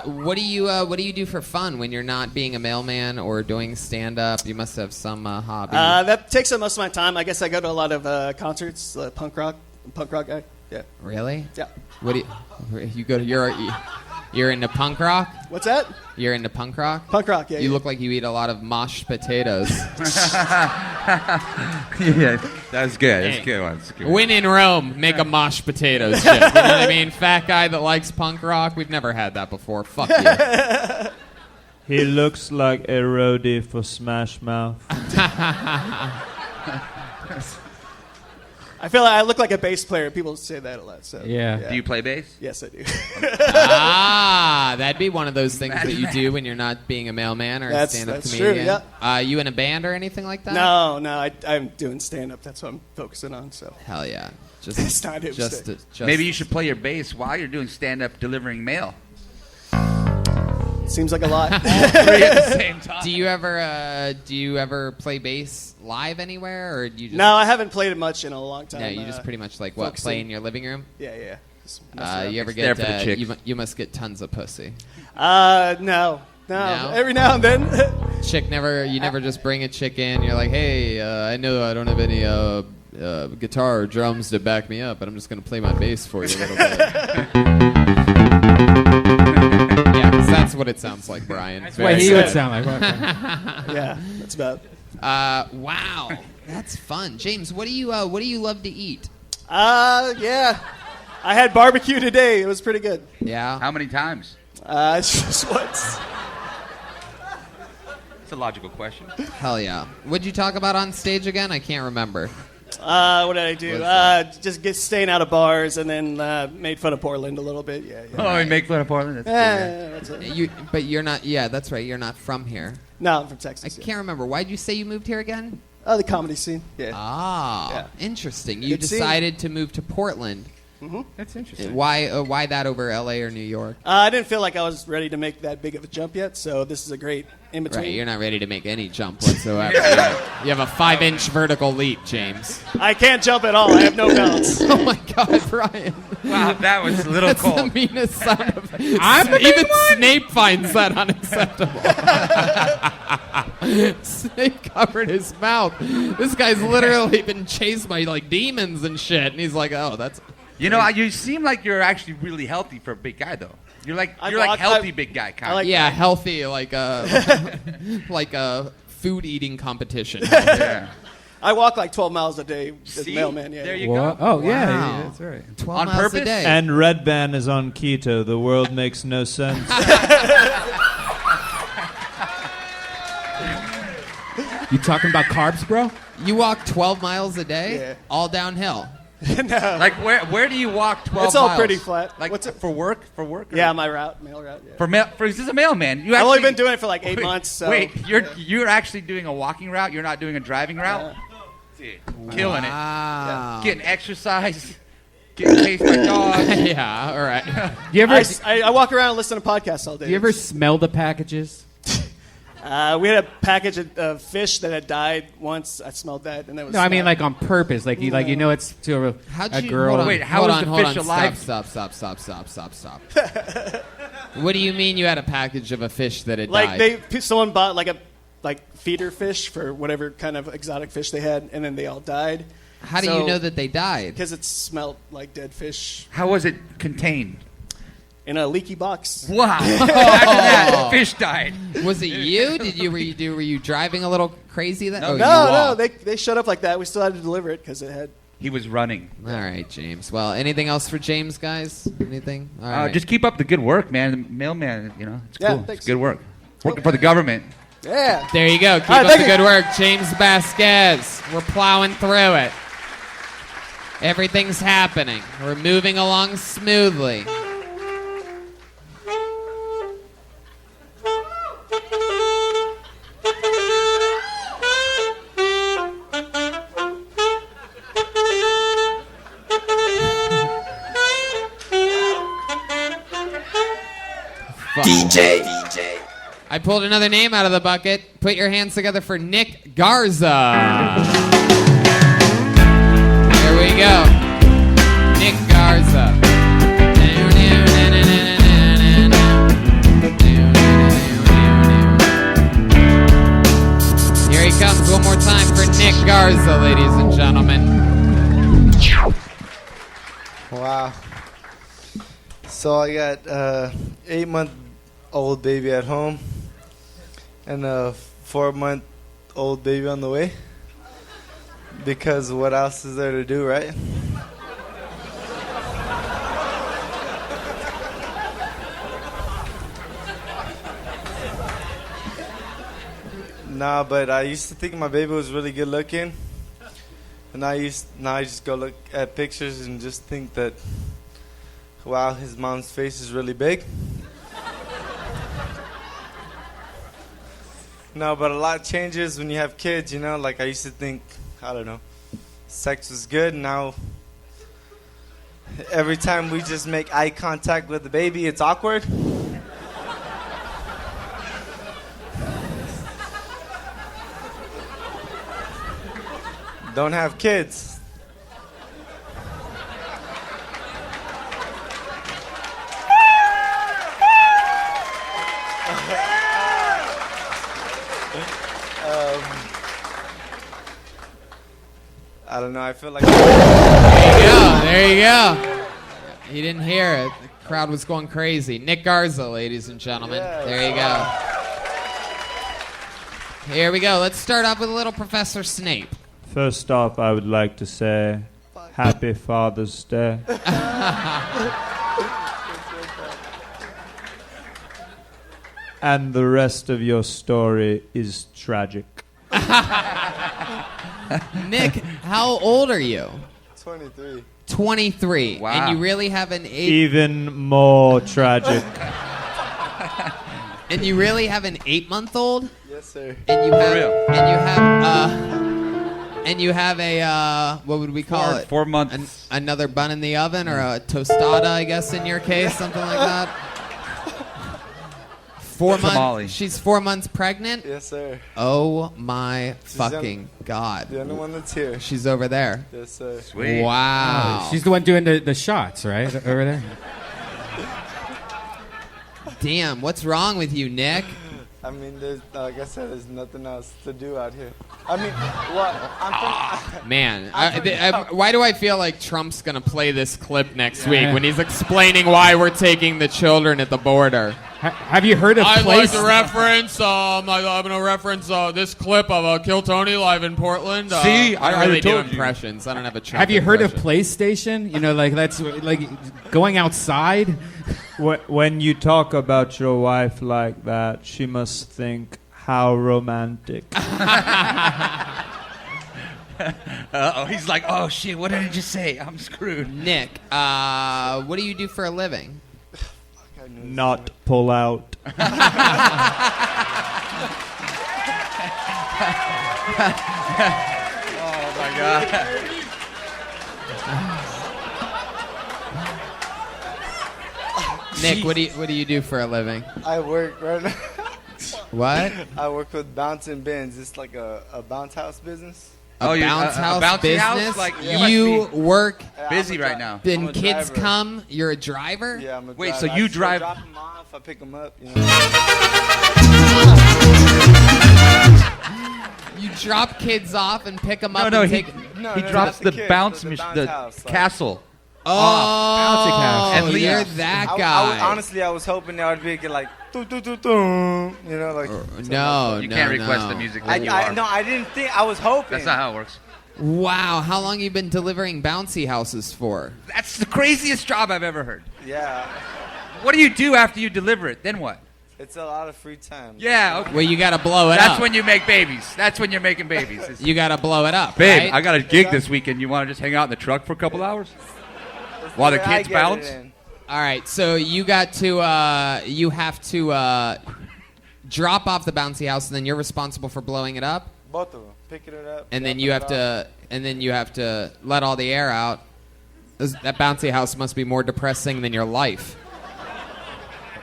what do you do for fun when you're not being a mailman or doing stand up? You must have some hobby. That takes up most of my time. I guess I go to a lot of concerts, punk rock guy. Yeah. Really? Yeah. What do you go to? You're into punk rock? What's that? You're into punk rock? Punk rock, yeah. You look like you eat a lot of mashed potatoes. Yeah, that's good. That's a good one. That's a good one. When in Rome, make a mashed potatoes shit. You know what I mean? Fat guy that likes punk rock. We've never had that before. Fuck you. He looks like a roadie for Smash Mouth. I feel like I look like a bass player. People say that a lot. So Yeah. Do you play bass? Yes, I do. That'd be one of those things that you do when you're not being a mailman or a stand-up that's comedian. true, yeah. You in a band or anything like that? No, I'm doing stand-up. That's what I'm focusing on. So Hell yeah. Just, It's not hipster. just Maybe you should play your bass while you're doing stand-up delivering mail. seems like a lot. Three at the same time. Do you ever play bass live anywhere, or do you just No, I haven't played it much in a long time. No, you just pretty much like what focusing. play in your living room. Yeah. Just messing around. You ever It's there get for the chicks. you must get tons of pussy. No. No? Every now and then. Chick never just bring a chick in. You're like, hey, I know I don't have any guitar or drums to back me up, but I'm just gonna play my bass for you a little bit. Yeah, because that's what it sounds like, Brian. That's what he would sound like. Yeah, that's about. Wow, that's fun, James. What do you love to eat? Yeah. I had barbecue today. It was pretty good. Yeah. How many times? Just once. It's a logical question. Hell yeah. What'd you talk about on stage again? I can't remember. What did I do? Just staying out of bars and then made fun of Portland a little bit. Yeah. Oh, you make fun of Portland? That's That's it. But you're not. Yeah, that's right. You're not from here. No, I'm from Texas. I can't remember. Why'd you say you moved here again? The comedy scene. Yeah. Ah, interesting. You Good scene. decided to move to Portland. That's interesting. Why that over L.A. or New York? I didn't feel like I was ready to make that big of a jump yet, so this is a great in between. Right, you're not ready to make any jump whatsoever. You have a 5-inch vertical leap, James. I can't jump at all. I have no balance. Oh my God, Brian! Wow, that was a little That's cold. the meanest sound of. I'm the Even big one? Snape finds that unacceptable. Snape covered his mouth. This guy's literally been chased by like demons and shit, and he's like, "Oh, that's." You know, you seem like you're actually really healthy for a big guy, though. You're like healthy big guy kind of. Yeah, healthy, like a food eating competition. Yeah. I walk like 12 miles a day as See? mailman. Yeah. There you What? go. Oh, yeah, Wow. that's right. 12 On miles purpose? a day. And Red Band is on keto. The world makes no sense. You talking about carbs, bro? You walk 12 miles a day, Yeah. all downhill. No. Like where do you walk 12 It's all miles? pretty flat. Like What's it? for work? For work? or- Yeah, my mail route. Yeah. For this is a mailman. You I've only actually- been doing it for like 8 months. So. Wait, you're actually doing a walking route. You're not doing a driving route. Dude, killing Wow. it. Getting exercise. Getting chased by dogs. Yeah, all right. You ever I walk around and listen to podcasts all day. you ever smell the packages? We had a package of fish that had died once. I smelled that, and that was. No, I mean like on purpose. Like you know it's to How'd a you, girl. Hold on, Wait, how hold is on, the hold fish on. alive? Stop. What do you mean you had a package of a fish that had like died? someone bought like feeder fish for whatever kind of exotic fish they had, and then they all died. How do you know that they died? Because it smelled like dead fish How was it contained? in a leaky box. Wow. After that, fish died. Was it you? Were you driving a little crazy? That No, you No, walked. they shut up like that. We still had to deliver it because it had. He was running. All right, James. Well, anything else for James, guys? Anything? All right. Just keep up the good work, man. The mailman, it's Yeah, cool. thanks. It's good work. Working for the government. Yeah. There you go. Keep All right, up thank the you. good work, James Vasquez. We're plowing through it. Everything's happening. We're moving along smoothly. DJ. I pulled another name out of the bucket. Put your hands together for Nick Garza. Wow. So I got 8-month-old baby at home and a 4-month-old baby on the way. Because what else is there to do, right? Nah, but I used to think my baby was really good looking. And now I just go look at pictures and just think that, wow, his mom's face is really big. No, but a lot changes when you have kids, you know? Like I used to think, I don't know, sex was good. Now, every time we just make eye contact with the baby, it's awkward. Don't have kids. I don't know. I feel like. There you go. You didn't hear it. The crowd was going crazy. Nick Garza, ladies and gentlemen. Yeah. There you go. Here we go. Let's start off with a little Professor Snape. First off, I would like to say Happy Father's Day. And the rest of your story is tragic. Nick, how old are you? 23. 23. Wow. And you really have an Even more tragic. And you really have an 8-month-old? Yes, sir. And you have real. and you have a what would we call it? 4 months. Another bun in the oven, or a tostada, I guess, in your case, something like that. 4 Tamale. months. She's 4 months pregnant. Yes, sir. Oh my fucking god! The only one that's here. She's over there. Yes, sir. Sweet. Wow. She's the one doing the shots, right? Over there? Damn, what's wrong with you, Nick? I mean, like I said, there's nothing else to do out here. I mean, what? Man, why do I feel like Trump's going to play this clip next week when he's explaining why we're taking the children at the border? Have you heard of I'd place? like to reference. I'm going to reference this clip of Kill Tony live in Portland. See, I don't really do impressions. I don't have a Trump Have you heard of impression. PlayStation? You know, like that's like going outside. When you talk about your wife like that, she must think, how romantic. Uh-oh, he's like, oh shit, what did I just say? I'm screwed. Nick, what do you do for a living? Not pull out. Oh my god. Nick, what do you do for a living? I work right now. What? I work with Bounce and Bins. It's like a bounce house business. A bounce house bouncy business? house? Like, you work busy right now. Then I'm a kids driver. come, you're a driver? Yeah, I'm a Wait, driver. so you I just go drive- drop them off, I pick them up. You know? You drop kids off and pick them up No, and he, take... he drops the bounce machine, house, like- castle. Oh, And you're leaves. that I guy. honestly, I was hoping that would be like, doo, doo, doo, doo, you know, like. No, You no, can't request no. the music that you I are. no, I didn't think. I was hoping. That's not how it works. Wow, how long you been delivering bouncy houses for? That's the craziest job I've ever heard. Yeah, What do you do after you deliver it? Then what? it's a lot of free time. Yeah, okay. Well, you gotta blow it That's up. when you make babies. That's when you're making babies. It's- You gotta blow it up, Babe, right? I got a gig this weekend. You want to just hang out in the truck for a couple hours? While the I kids get it bounce? in. All right, so you got to, you have to drop off the bouncy house, and then you're responsible for blowing it up, Both of them, picking it up. and then dropping you it have off. to, let all the air out. That bouncy house must be more depressing than your life.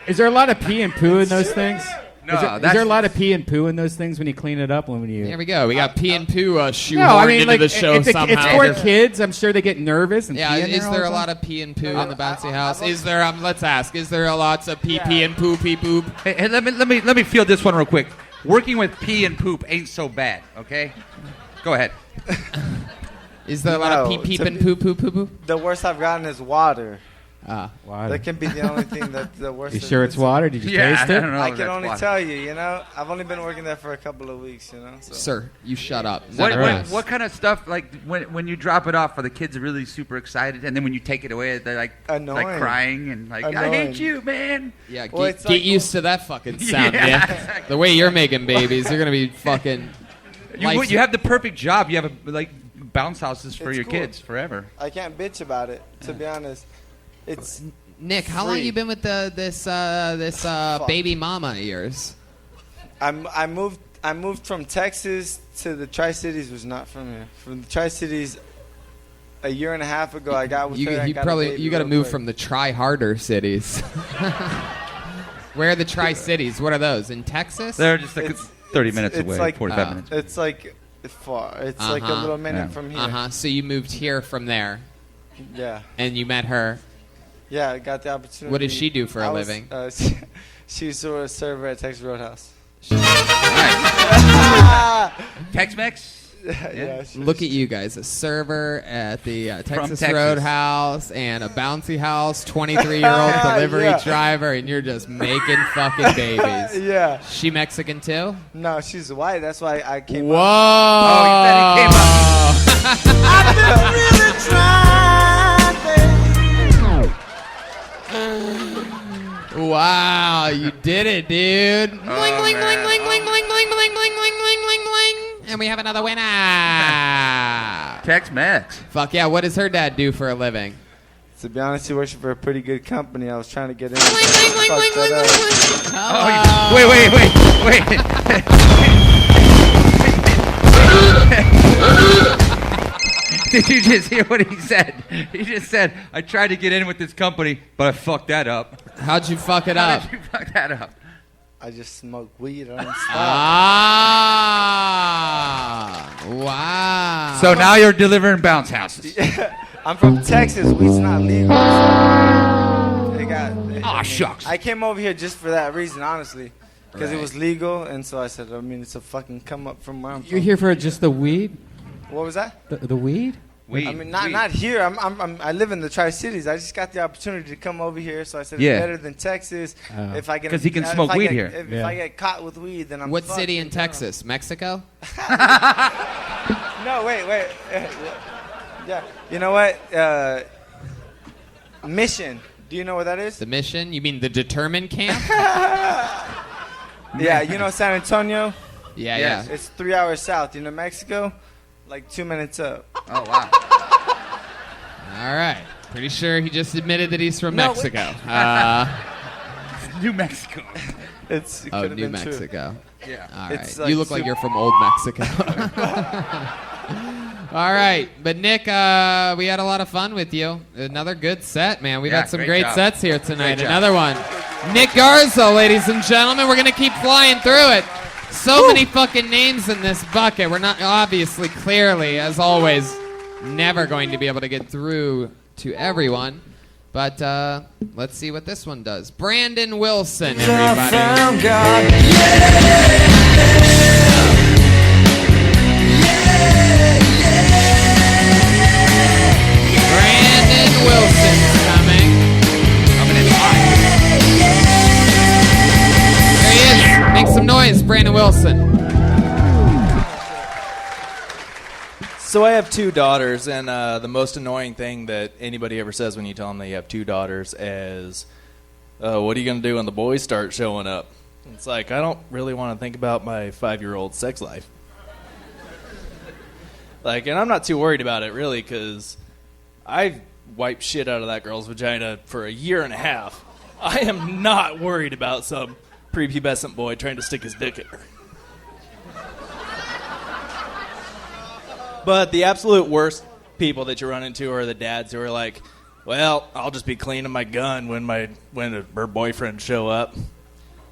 Is there a lot of pee and poo in those things? No, is there a lot of pee and poo in those things when you clean it up? When you There we go. We got pee and poo shoehorned no, I mean into like the show it's somehow. for kids. I'm sure they get nervous and Yeah, pee in is all there the a time? lot of pee and poo in the bouncy house? Is there? Let's ask. Is there lots of pee and poo pee poop? Hey, let me feel this one real quick. Working with pee and poop ain't so bad, okay? Go ahead. Is there a lot of peep peep and poo poo poo poo? The worst I've gotten is water. Water. That can be the only thing that the worst. You sure it's water? Did you taste it? I can only tell you. You know, I've only been working there for a couple of weeks. You know. So. Sir, you shut up. What kind of stuff, like when you drop it off, are the kids really super excited, and then when you take it away, they're like crying and like, I hate you, man. Yeah, get used to that fucking sound, Nick. The way you're making babies, you're gonna be fucking. You have the perfect job. You have bounce houses for your kids forever. I can't bitch about it. To be honest. It's Nick, how long you been with this baby mama of yours? I moved from Texas to the Tri-Cities. Was not from here. From the Tri-Cities a year and a half ago. I got with her. You got to move from the try-harder cities. Where are the Tri-Cities? What are those? In Texas? They're just like 30 minutes away, like, 45 minutes. It's like far. It's like a little minute from here. So you moved here from there. Yeah. And you met her. Yeah, I got the opportunity. What does she do for a living? She was a server at Texas Roadhouse. Tex-Mex? Yeah. Look at you guys, a server at the Texas Roadhouse and a bouncy house, 23-year-old delivery driver, and you're just making fucking babies. Yeah. She Mexican too? No, she's white. That's why I came Whoa. up. Oh, you bet he came up. I've been really trying, Wow, you did it, dude. Bling, bling, bling, bling, bling, bling, bling, bling, bling, bling, bling, bling, bling. And we have another winner. Tex-Mex. Fuck yeah, what does her dad do for a living? To be honest, he works for a pretty good company. I was trying to get in. Wait. Did you just hear what he said? He just said, I tried to get in with this company, but I fucked that up. How'd you fuck it up? How did you fuck that up? I just smoke weed. I don't stop. Wow. So now you're delivering bounce houses. I'm from Texas. Weed's not legal. Aw, shucks. I came over here just for that reason, honestly. Because it was legal, and so I said, it's a fucking come up from where I'm from. You're here for just the weed? What was that? The weed? Weed. I mean, not here. I live in the Tri-Cities. I just got the opportunity to come over here, so I said it's better than Texas. If I get because he can smoke weed here. If I get caught with weed, then I'm. What city in Texas? Mexico? No, wait. Yeah, you know what? Mission. Do you know where that is? The Mission? You mean the Determined Camp? Yeah, you know San Antonio? Yeah. It's 3 hours south. You know Mexico? Like 2 minutes up. Oh, wow. All right. Pretty sure he just admitted that he's from Mexico. New Mexico. New Mexico. True. Yeah. All right. It's like you look like you're from old Mexico. All right. But, Nick, we had a lot of fun with you. Another good set, man. We've had some great sets here tonight. Another one. Nick Garza, ladies and gentlemen. We're going to keep flying through it. So many fucking names in this bucket. We're not obviously, clearly, as always, never going to be able to get through to everyone. But let's see what this one does. Brandon Wilson, everybody. Brandon Wilson's coming. Coming in hot. There he is. Make some noise, Brandon Wilson. So I have two daughters, and the most annoying thing that anybody ever says when you tell them that you have two daughters is, what are you going to do when the boys start showing up? It's like, I don't really want to think about my 5-year-old sex life. And I'm not too worried about it, really, because I've wiped shit out of that girl's vagina for a year and a half. I am not worried about some prepubescent boy trying to stick his dick in her. But the absolute worst people that you run into are the dads who are like, well, I'll just be cleaning my gun when her boyfriend show up.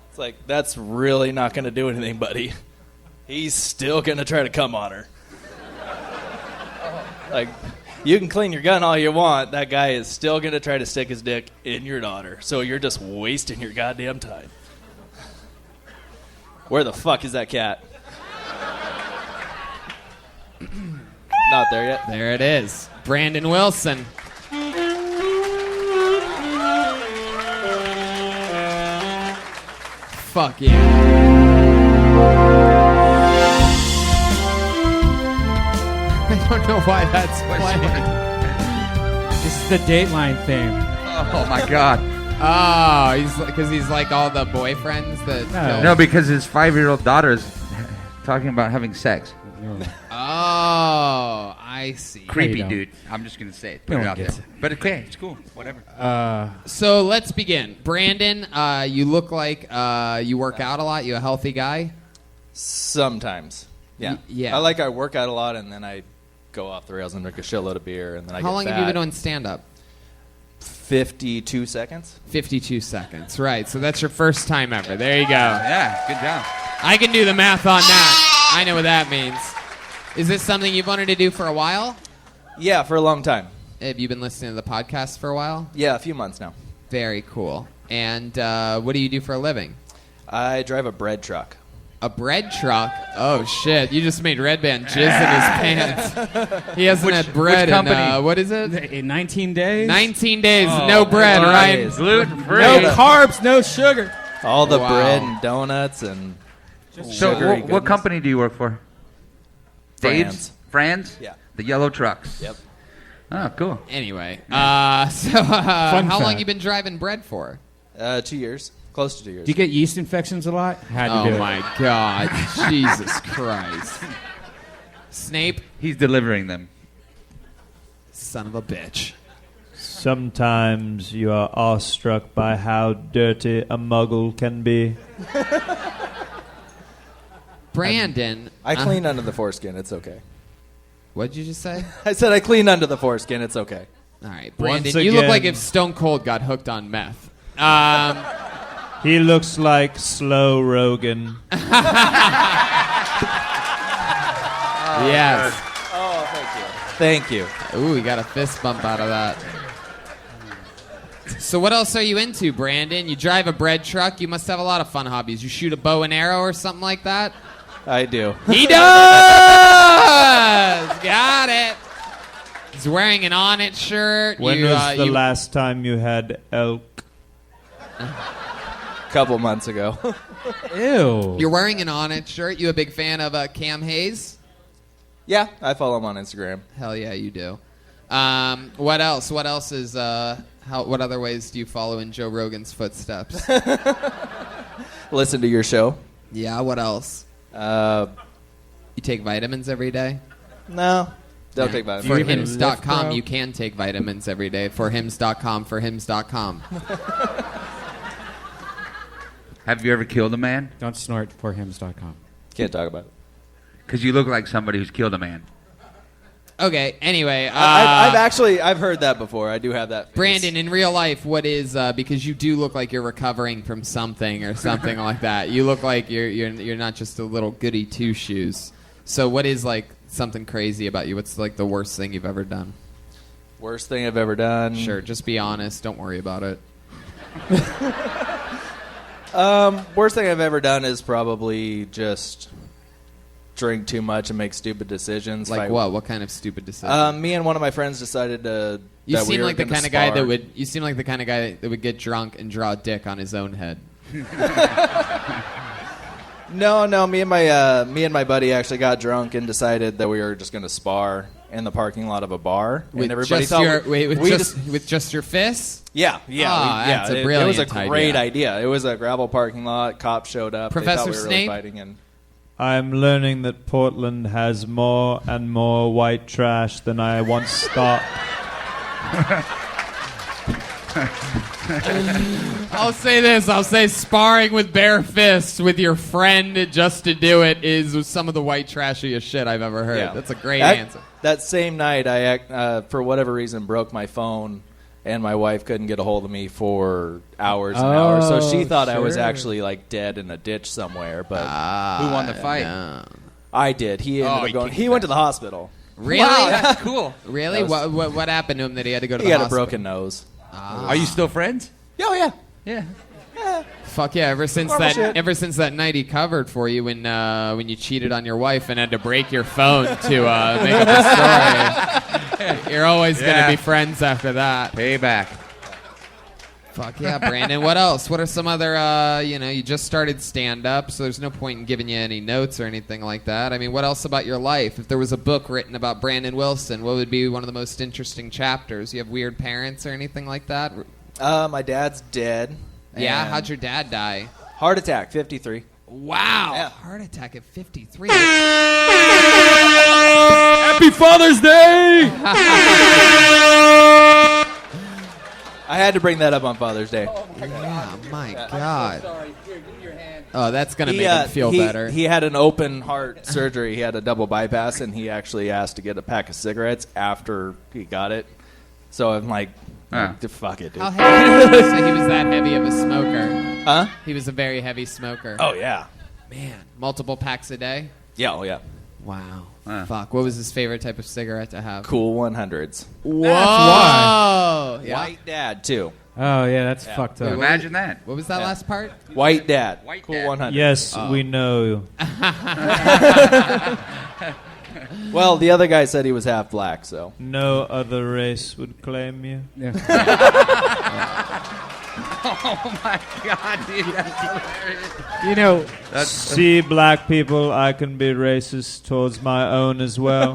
It's like, that's really not going to do anything, buddy. He's still going to try to come on her. You can clean your gun all you want. That guy is still going to try to stick his dick in your daughter. So you're just wasting your goddamn time. Where the fuck is that cat? Not there yet. There it is. Brandon Wilson. Fuck yeah. I don't know why that's playing. This is the Dateline theme. Oh my God. Oh, because he's like all the boyfriends that. No, because his 5-year-old daughter is talking about having sex. Oh, I see. Creepy dude. I'm just gonna say it. Put it out there. It. But okay, it's cool. Whatever. So let's begin. Brandon, you look like you work out a lot. You a healthy guy? Sometimes. Yeah. Yeah. I work out a lot, and then I go off the rails and drink a shitload of beer, and then I How get long fat. have you been doing stand-up? 52 seconds. 52 seconds. Right. So that's your first time ever. There you go. Yeah, good job. I can do the math on that. I know what that means. Is this something you've wanted to do for a while? Yeah, for a long time. Have you been listening to the podcast for a while? Yeah, a few months now. Very cool. And what do you do for a living? I drive a bread truck. A bread truck? Oh, shit. You just made Red Band jizz in his pants. He hasn't had bread in, what is it? In 19 days? 19 days. No bread, right? Gluten-free. No carbs, no sugar. All the Wow. bread and donuts and So sugary what goodness. company do you work for? Franz. Franz? Yeah. The yellow trucks. Yep. Oh, cool. Anyway, how long fact. you been driving bread for? 2 years. Close to 2 years. Do you get yeast infections a lot? How'd you do Oh, it? my God. Jesus Christ. Snape, He's delivering them. son of a bitch. Sometimes you are awestruck by how dirty a muggle can be. Brandon. I clean under the foreskin. It's okay. What'd you just say? I said I clean under the foreskin. It's okay. All right, Once Brandon, you look like again- if Stone Cold got hooked on meth. He looks like Slow Rogan. Yes. Oh, thank you. Ooh, we got a fist bump out of that. So what else are you into, Brandon? You drive a bread truck. You must have a lot of fun hobbies. You shoot a bow and arrow or something like that? I do. He does! Got it. He's wearing an On It shirt. When was the last time you had elk? Couple months ago. Ew. You're wearing an On It shirt. You a big fan of Cam Hayes? Yeah, I follow him on Instagram. Hell yeah, you do. What else? What else is what other ways do you follow in Joe Rogan's footsteps? Listen to your show. Yeah, what else? You take vitamins every day? No. Don't Yeah. take vitamins. For even hims.com, lift, bro? you can take vitamins every day. For hims.com, for hims.com. Have you ever killed a man? Don't snort for hims.com. Can't talk about it. Because you look like somebody who's killed a man. Okay, anyway. I've heard that before. I do have that face. Brandon, in real life, what is, because you do look like you're recovering from something or something like that. You look like you're not just a little goody two-shoes. So what is, like, something crazy about you? What's, like, the worst thing you've ever done? Worst thing I've ever done. Sure, just be honest. Don't worry about it. Worst thing I've ever done is probably just drink too much and make stupid decisions. Like Fight- what? What kind of stupid decision? Me and one of my friends decided to. You that we seem were like the gonna kind of guy spar. that would. You seem like the kind of guy that would get drunk and draw a dick on his own head. No. Me and my buddy actually got drunk and decided that we were just going to spar in the parking lot of a bar. With and everybody just thought your, we with just your fists. Yeah. That's a It was a brilliant great idea. idea. It was a gravel parking lot. Cops showed up. Professor they thought we were Snape? really fighting, and I'm learning that Portland has more and more white trash than I once thought. I'll say this. I'll say sparring with bare fists with your friend just to do it is some of the white trashiest shit I've ever heard. Yeah. That's a great answer. That same night, I for whatever reason broke my phone, and my wife couldn't get a hold of me for hours and hours. So she thought I was sure. actually like dead in a ditch somewhere. But Who won the fight? No. I did. He ended up going. He went to the hospital. Really? Wow, that's cool. Really? That was- What happened to him that he had to go to He the had a hospital? broken nose. Are you still friends? Oh yeah. Yeah. Fuck yeah! Ever since that night he covered for you when you cheated on your wife and had to break your phone to make up a story. You're always gonna be friends after that. Payback. Fuck yeah, Brandon. What else? What are some other? You just started stand up, so there's no point in giving you any notes or anything like that. I mean, what else about your life? If there was a book written about Brandon Wilson, what would be one of the most interesting chapters? You have weird parents or anything like that? My dad's dead. Yeah, and how'd your dad die? Heart attack, 53. Wow, Yeah. heart attack at 53. Happy Father's Day! I had to bring that up on Father's Day. Yeah, my God. Oh, that's going to make him feel better. He had an open heart surgery. He had a double bypass, and he actually asked to get a pack of cigarettes after he got it. So I'm like, fuck it, dude. How heavy? So he was that heavy of a smoker. Huh? He was a very heavy smoker. Oh, yeah. Man, multiple packs a day? Yeah, oh, yeah. Wow. Fuck. What was his favorite type of cigarette to have? Cool 100s. Whoa. why. Yeah. White Dad, too. Oh, yeah, that's fucked up. Imagine that. What was that last part? White Dad. White cool Dad. 100. Yes, we know. Well, the other guy said he was half black, so. No other race would claim you. Yeah. Oh my God, dude, that's hilarious. You know, See, black people, I can be racist towards my own as well.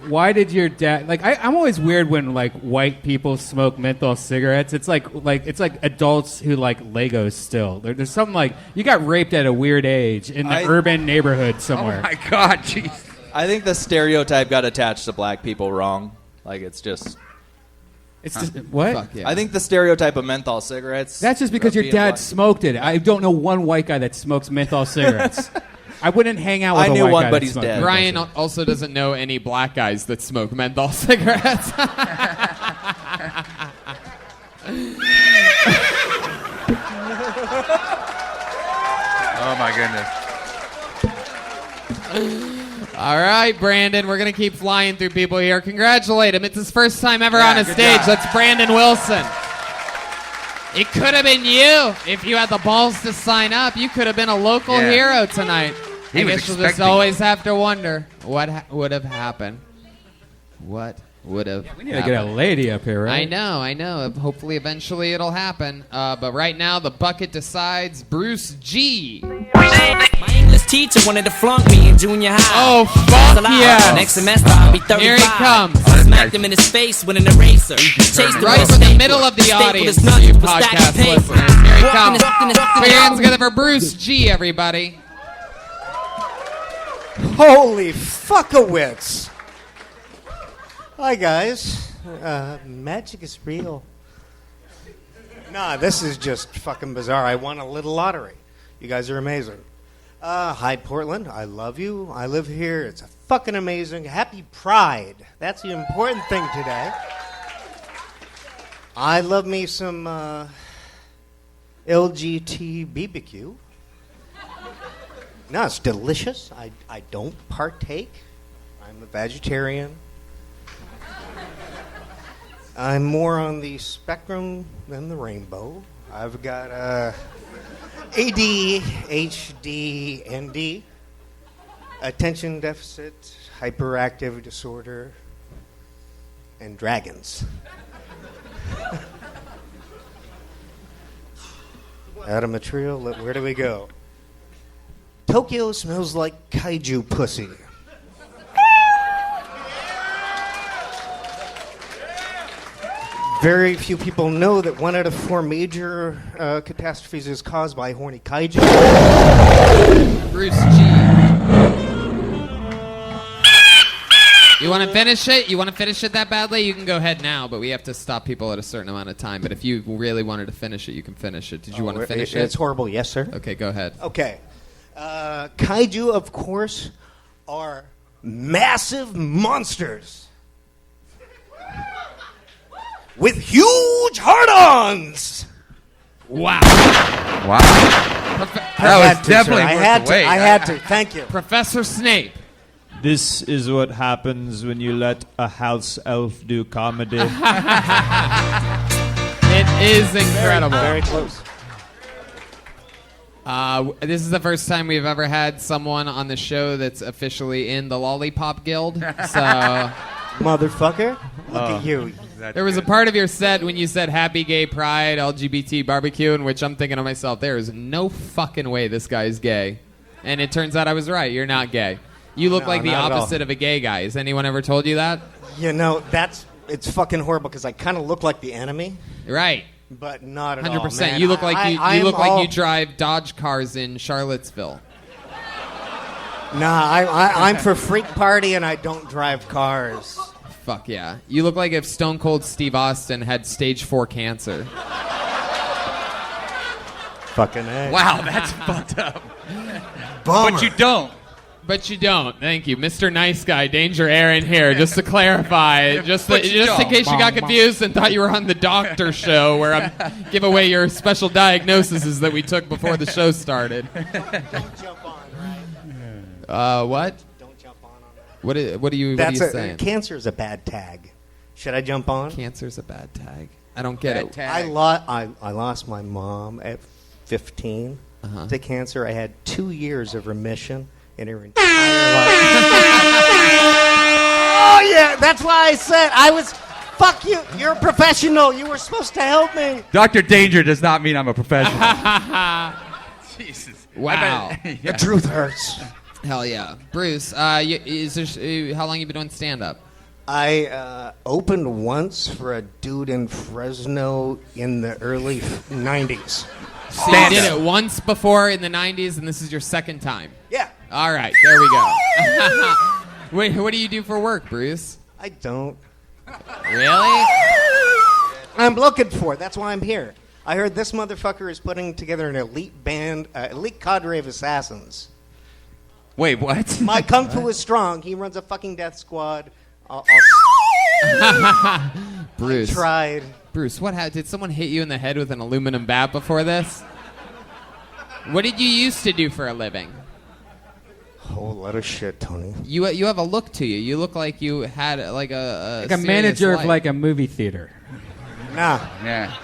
why did your dad like I'm always weird when like white people smoke menthol cigarettes. It's like adults who like Legos still. There's something like you got raped at a weird age in the urban neighborhood somewhere. Oh my God, jeez. I think the stereotype got attached to black people wrong. Like, it's just what? Fuck yeah. I think the stereotype of menthol cigarettes. That's just because your being dad black. smoked it. I don't know one white guy that smokes menthol cigarettes. I wouldn't hang out with I a knew white one, guy but that he's smoked dead. menthol Brian cigarettes. also doesn't know any black guys that smoke menthol cigarettes. Oh my goodness. All right, Brandon, we're going to keep flying through people here. Congratulate him. It's his first time ever on a good stage. job. That's Brandon Wilson. It could have been you if you had the balls to sign up. You could have been a local Yeah. hero tonight. He I was guess you'll just expecting- always have to wonder what would have happened. What would have We need to get a lady up here, right? I know. Hopefully, eventually, it'll happen. But right now, the bucket decides Bruce G. My English teacher wanted to flunk me in junior high. Oh, fuck yeah. Next semester I'll be 35. Here he comes. I smacked him in his face with an eraser. Chased him Right with a from the staple. middle of the Stapled audience, his nuts you with a stack podcast of paper. listeners. Here he Walked in comes. his- Put your hands together for Bruce G, everybody. Holy fuckawitz! Hi guys, magic is real. Nah, this is just fucking bizarre. I won a little lottery. You guys are amazing. Hi Portland, I love you. I live here. It's a fucking amazing. Happy Pride. That's the important thing today. I love me some LGT BBQ. No, it's delicious. I don't partake. I'm a vegetarian. I'm more on the spectrum than the rainbow. I've got ADHD, ND, attention deficit, hyperactive disorder, and dragons. Out of material, where do we go? Tokyo smells like kaiju pussy. Very few people know that 1 out of 4 major catastrophes is caused by horny kaiju. Bruce G. You want to finish it? You want to finish it that badly? You can go ahead now, but we have to stop people at a certain amount of time. But if you really wanted to finish it, you can finish it. Did you want to finish it? It's horrible, yes, sir. Okay, go ahead. Okay. Kaiju, of course, are massive monsters with huge hard-ons. Wow. Wow. That was definitely worth the wait. I had to. Thank you. Professor Snape. This is what happens when you let a house elf do comedy. is incredible. Very close. This is the first time we've ever had someone on the show that's officially in the Lollipop Guild. So, motherfucker, look at you. There was a part of your set when you said Happy Gay Pride, LGBT barbecue, in which I'm thinking to myself, there is no fucking way this guy's gay. And it turns out I was right. You're not gay. You look No, like the not at all. opposite of a gay guy. Has anyone ever told you that? You know, it's fucking horrible because I kind of look like the enemy. Right. But not at 100%. all. Man. You look like I you look am all- like you drive Dodge cars in Charlottesville. Nah, I'm for freak party and I don't drive cars. Fuck yeah. You look like if Stone Cold Steve Austin had stage 4 cancer. Fucking A. Wow, that's fucked up. Bummer. But you don't. But you don't. Thank you. Mr. Nice Guy, Danger Aaron here, just to clarify. Just But you in don't. case you got confused and thought you were on the doctor show where I give away your special diagnoses that we took before the show started. Don't jump on, right? What? Don't jump on that. What are you saying? Cancer is a bad tag. Should I jump on? Cancer's a bad tag. I don't get it. I lost my mom at 15 to cancer. I had 2 years of remission in her entire life. Oh, yeah, that's why I said I was... Fuck you. You're a professional. You were supposed to help me. Dr. Danger does not mean I'm a professional. Jesus. Wow. The truth hurts. Hell yeah. Bruce, how long you been doing stand-up? I opened once for a dude in Fresno in the early 90s. So you did it once before in the 90s, and this is your second time? Yeah. All right, there we go. Wait, what do you do for work, Bruce? I don't. Really? I'm looking for it. That's why I'm here. I heard this motherfucker is putting together an elite band, elite cadre of assassins. Wait, what? My kung fu is strong. He runs a fucking death squad. Bruce. I tried. Bruce, did someone hit you in the head with an aluminum bat before this? What did you used to do for a living? Whole lot of shit, Tony. You have a look to you. You look like you had like a Like a manager of like a movie theater. Nah. Yeah.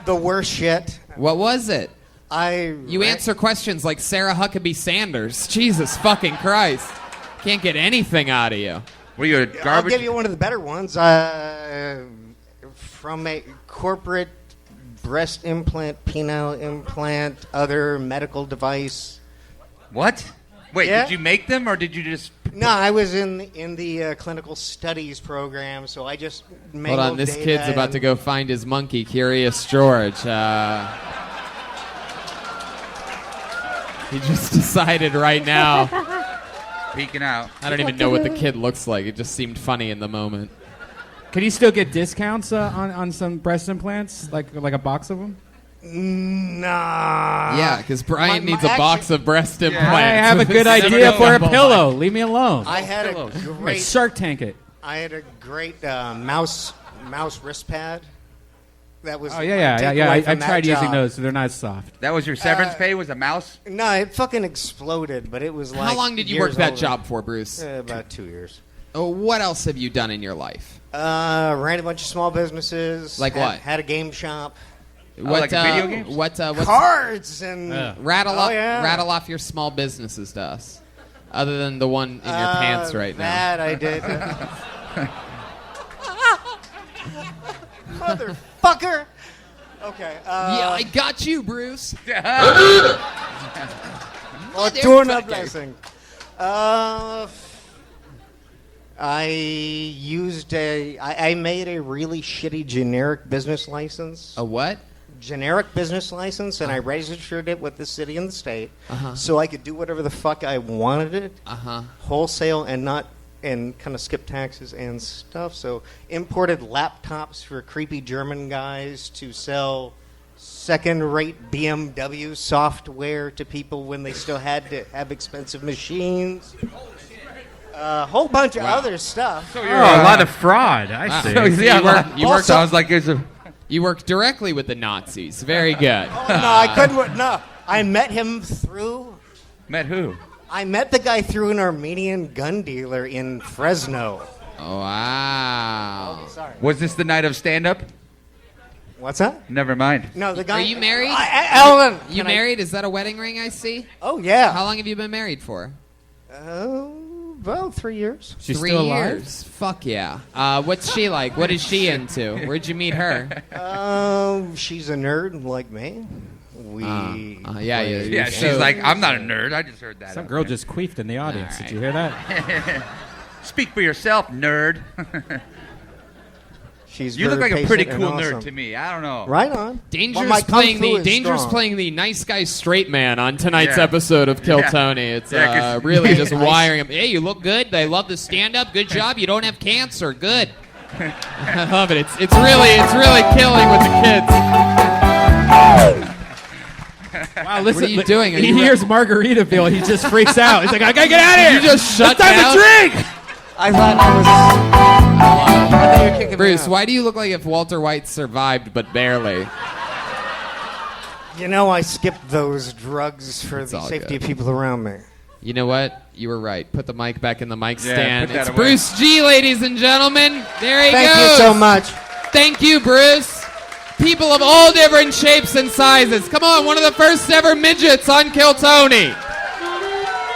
The worst shit. What was it? You answer questions like Sarah Huckabee Sanders. Jesus fucking Christ. Can't get anything out of you. Were you a I'll garbage? give you one of the better ones. From a corporate breast implant, penile implant, other medical device. What? Wait, Yeah. did you make them or did you just... No, I was in the clinical studies program, so I just Hold on, this kid's about to go find his monkey, Curious George. He just decided right now. Peeking out. I don't even know what the kid looks like. It just seemed funny in the moment. Can you still get discounts on some breast implants, like a box of them? Nah. Yeah, because Brian needs a box of breast implants. I have a good idea for a pillow. Leave me alone. I had a Right, great Shark Tank it. I had a great mouse wrist pad. That was Oh yeah. I tried using those. So they're not soft. That was your severance pay? Was a mouse? No, it fucking exploded, but it was like. How long did you work that job for, Bruce? About 2 years. Oh, what else have you done in your life? Ran a bunch of small businesses. Like what? Had a game shop. What, like video games? What's Cards and rattle yeah. off your small businesses to us, other than the one in your pants right now. That I did. Motherfucker. Okay. Yeah, I got you, Bruce. Fortuna blessing. I made a really shitty generic business license. A what? Generic business license, and I registered it with the city and the state, Uh-huh. so I could do whatever the fuck I wanted it, wholesale and kind of skip taxes and stuff. So imported laptops for creepy German guys to sell second-rate BMW software to people when they still had to have expensive machines. A whole bunch of other stuff. a lot of fraud. I see. So, yeah, you work sounds like it's a... You work directly with the Nazis. Very good. No, I couldn't. No, I met him through. Met who? I met the guy through an Armenian gun dealer in Fresno. Oh, wow. Oh, sorry. Was this the night of stand-up? What's that? Never mind. No, the guy. Are you married? Ellen. You married? Is that a wedding ring I see? Oh, yeah. How long have you been married for? Well, 3 years. She's 3 still alive? years. Fuck yeah. What's she like? What is she into? Where'd you meet her? She's a nerd like me. Yeah, she's like, I'm not a nerd. I just heard that. Some girl just queefed in the audience. Did you hear that? Speak for yourself, nerd. You look like a pretty cool nerd to me. I don't know. Right on. Danger's playing the nice guy straight man on tonight's episode of Kill Tony. It's really just wiring him. Hey, you look good. They love the stand up. Good job. You don't have cancer. Good. I love it. It's really killing with the kids. Wow, listen, what are you doing? He hears Margaritaville. He just freaks out. He's like, I gotta get out of here. You just shut it's time down? to drink. I thought you were kicking Bruce, me out. why do you look like if Walter White survived but barely? You know, I skipped those drugs for the all safety good. of people around me. You know what? You were right. Put the mic back in the mic Yeah, stand. put that It's away. Bruce G, ladies and gentlemen. There he Thank goes. you so much. Thank you, Bruce. People of all different shapes and sizes. Come on, one of the first ever midgets on Kill Tony.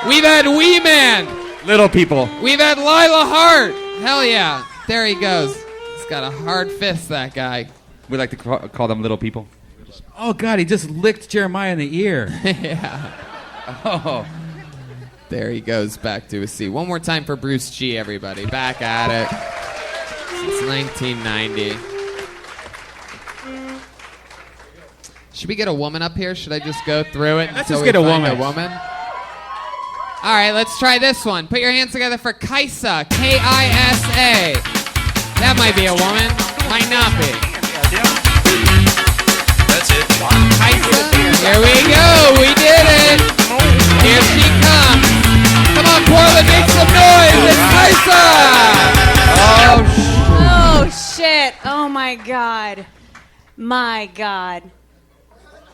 We've had Wee Man. Little people. We've had Lila Hart. Hell yeah. There he goes. He's got a hard fist, that guy. We like to call them little people. Oh, God, he just licked Jeremiah in the ear. Yeah. Oh. There he goes back to his seat. One more time for Bruce G, everybody. Back at it. Since 1990. Should we get a woman up here? Should I just go through it Let's until just we get a find woman. a woman? All right, let's try this one. Put your hands together for Kaisa, K-I-S-A. That might be a woman. Might not be. That's it. Kaisa, here we go. We did it. Here she comes. Come on, Portland, make some noise. It's Kaisa. Oh, shit. Oh, my God. My God.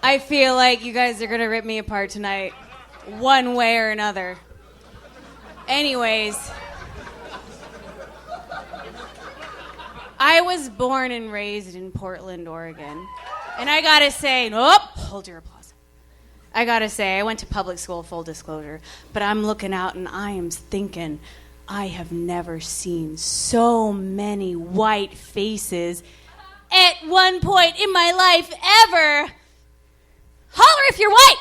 I feel like you guys are going to rip me apart tonight, one way or another. Anyways, I was born and raised in Portland, Oregon. And I got to say, hold your applause. I got to say, I went to public school, full disclosure. But I'm looking out and I am thinking, I have never seen so many white faces at one point in my life ever. Holler if you're white.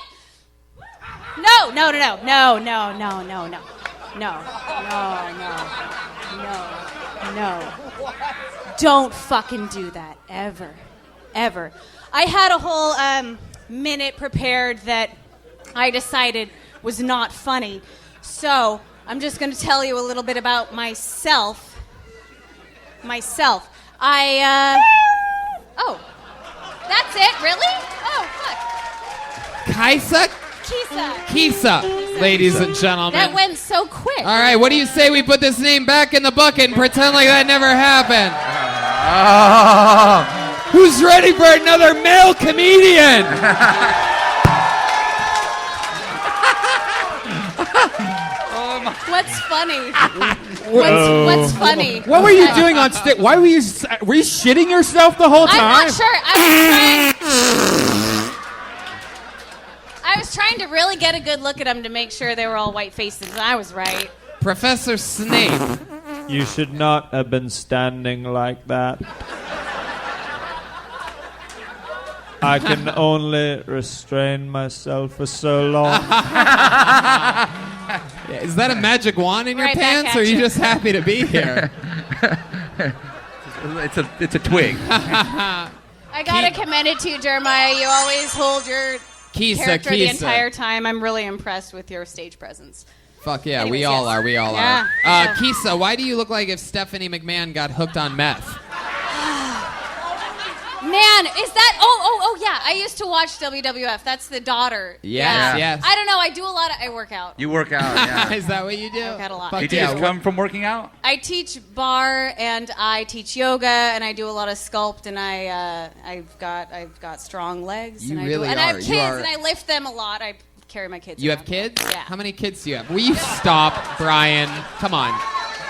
No. Don't fucking do that ever. I had a whole minute prepared that I decided was not funny. So I'm just going to tell you a little bit about myself. Oh, that's it? Really? Oh, fuck. Kaisa? Kisa, ladies and gentlemen. That went so quick. All right, what do you say we put this name back in the bucket and pretend like that never happened? Who's ready for another male comedian? What's funny? What's funny? What were you doing on stage? Why were you shitting yourself the whole time? I'm not sure. I was trying to really get a good look at them to make sure they were all white faces, and I was right. Professor Snape. You should not have been standing like that. I can only restrain myself for so long. Is that a magic wand in your Right back pants, at or are you you. just happy to be here? It's a twig. I gotta commend it to you, Jeremiah. You always hold your character the entire time. I'm really impressed with your stage presence. Fuck yeah, Anyways, we all yes. are. We all Yeah. are. Kisa, why do you look like if Stephanie McMahon got hooked on meth? Man, is that? Oh, yeah. I used to watch WWF. That's the daughter. Yes, yes. I don't know. I do a lot of. I work out. You work out, yeah. Is that what you do? I work out a lot. Fuck Did you yeah. just come from working out? I teach bar and I teach yoga and I do a lot of sculpt and I've got strong legs. You and really and I have are. kids You are- and I lift them a lot. I carry my kids. You around. have kids? Yeah. How many kids do you have? Will you stop, Brian? Come on.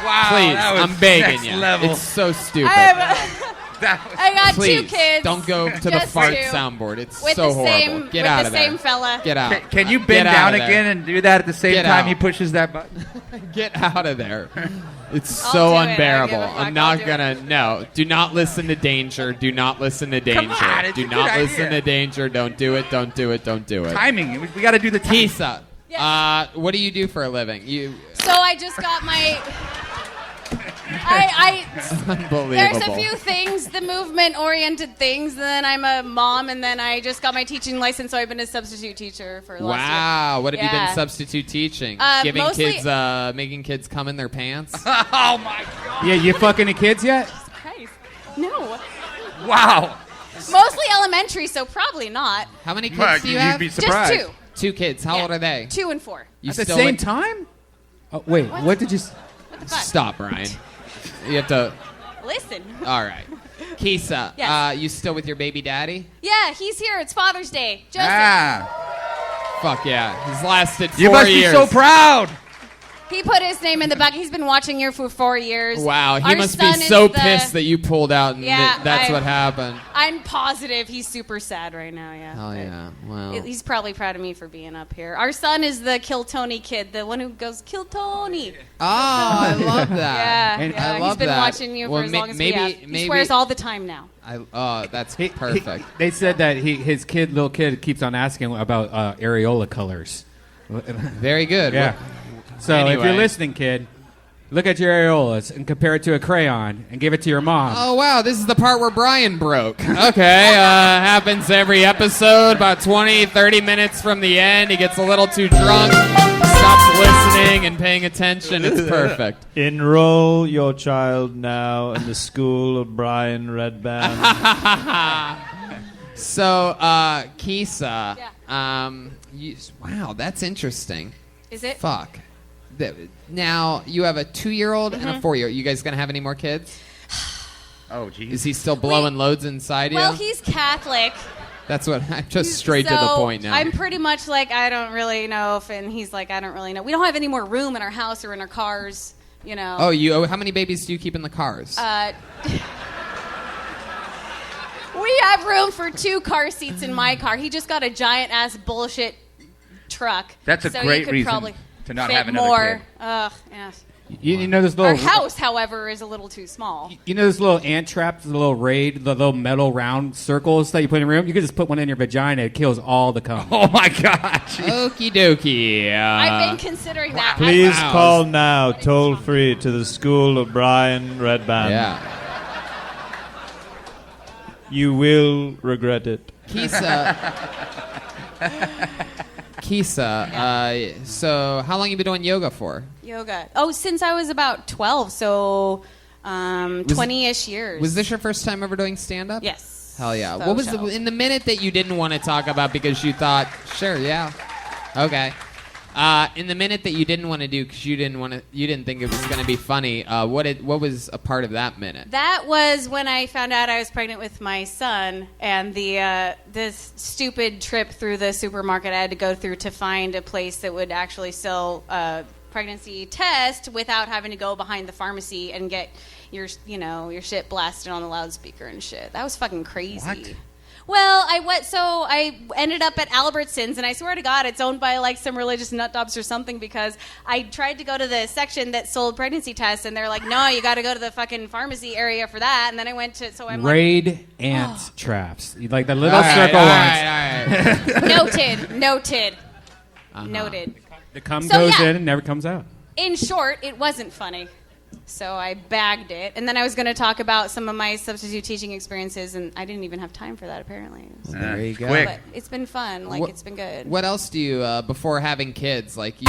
Wow, Please, that was I'm begging next you. level. It's so stupid. I have I got Please, 2 kids. don't go to the Just fart 2. soundboard. It's With so the same, horrible. Get with out the of there. same fella. Get out. Can you Get bend out down of there. again and do that at the same Get time out. he pushes that button? Get out of there. It's I'll so do it. I don't unbearable. give a fuck. I'm I'll not do gonna. No. Do not listen to Danger. Do not listen to Danger. on, it's do a not good listen idea. to Danger. Don't do it. Don't do it. Don't do it. Timing. We got to do the timing. Kisa. What do you do for a living? You. So I just got my. Unbelievable. There's a few things, the movement-oriented things, and then I'm a mom, and then I just got my teaching license, so I've been a substitute teacher for the last year. Wow. What have you Yeah. been substitute teaching? Giving Mostly- kids, making kids come in their pants. Oh my God. Yeah, you fucking the kids yet? Christ. No. Wow. Mostly elementary, so probably not. How many kids Mark, do you you'd have? be surprised. Just 2. 2 kids. How old are they? 2 and 4. You At the still same went- time? Oh, wait, what did you... What the fuck? Stop, Brian. You have to. Listen. All right. Kisa, Yes. you still with your baby daddy? Yeah, he's here. It's Father's Day. Joseph. Fuck yeah. He's lasted 4 You must years. be so proud. He put his name in the bucket. He's been watching you for 4 years. Wow, he Our must be son is so the- pissed that you pulled out and Yeah, that's I- what happened. I'm positive he's super sad right now, yeah. Oh, yeah. Wow. He's probably proud of me for being up here. Our son is the Kill Tony kid, the one who goes, Kill Tony. Oh, I love that. Yeah, yeah. I love He's been that. watching you Well, for as long as maybe, we have. He maybe, swears all the time now. that's perfect. They said that his little kid, keeps on asking about areola colors. Very good. Yeah. So if Anyway. you're listening, kid, look at your areolas and compare it to a crayon and give it to your mom. Oh, wow, this is the part where Brian broke. Okay, happens every episode, about 20, 30 minutes from the end. He gets a little too drunk, stops listening and paying attention. It's perfect. Enroll your child now in the school of Brian Redband. So, Kisa, wow, that's interesting. Is it? Fuck. Now, you have a 2-year-old and a Mhm. 4-year-old. You guys gonna have any more kids? Oh, geez. Is he still blowing loads inside you? Well, he's Catholic. That's what, I'm just straight to the so point now. I'm pretty much like, I don't really know if, and he's like, I don't really know. We don't have any more room in our house or in our cars, you know. Oh, how many babies do you keep in the cars? We have room for 2 car seats in my car. He just got a giant ass bullshit truck. That's a so great you could reason probably to not fit have another more. kid. Yeah. You know this Our little house, however, is a little too small. You know those little ant traps, the little raid, the little metal round circles that you put in your room? You could just put one in your vagina. It kills all the cum. Oh, my God. Okie dokie. I've been considering that. Please call now, toll free, to the school of Brian Redband. Yeah. You will regret it. Kisa, so how long you been doing yoga for? Yoga. Oh, since I was about 12, so 20-ish years. Was this your first time ever doing stand-up? Yes. Hell yeah. So What was in the minute that you didn't want to talk about because you thought, sure, yeah, okay. In the minute that you didn't want to do because you didn't think it was going to be funny. What was a part of that minute? That was when I found out I was pregnant with my son, and this stupid trip through the supermarket I had to go through to find a place that would actually sell pregnancy test without having to go behind the pharmacy and get your shit blasted on the loudspeaker and shit. That was fucking crazy. What? Well, I ended up at Albertsons, and I swear to God, it's owned by like some religious nutdobs or something, because I tried to go to the section that sold pregnancy tests, and they're like, no, you got to go to the fucking pharmacy area for that. And then I went to, so I'm Raid ant traps. Like the little circle ones. Noted. Uh-huh. Noted. The cum So, goes yeah. in and never comes out. In short, it wasn't funny. So I bagged it. And then I was going to talk about some of my substitute teaching experiences, and I didn't even have time for that, apparently. So, There you go. but it's been fun. Like, it's been good. What else do you before having kids? Like you.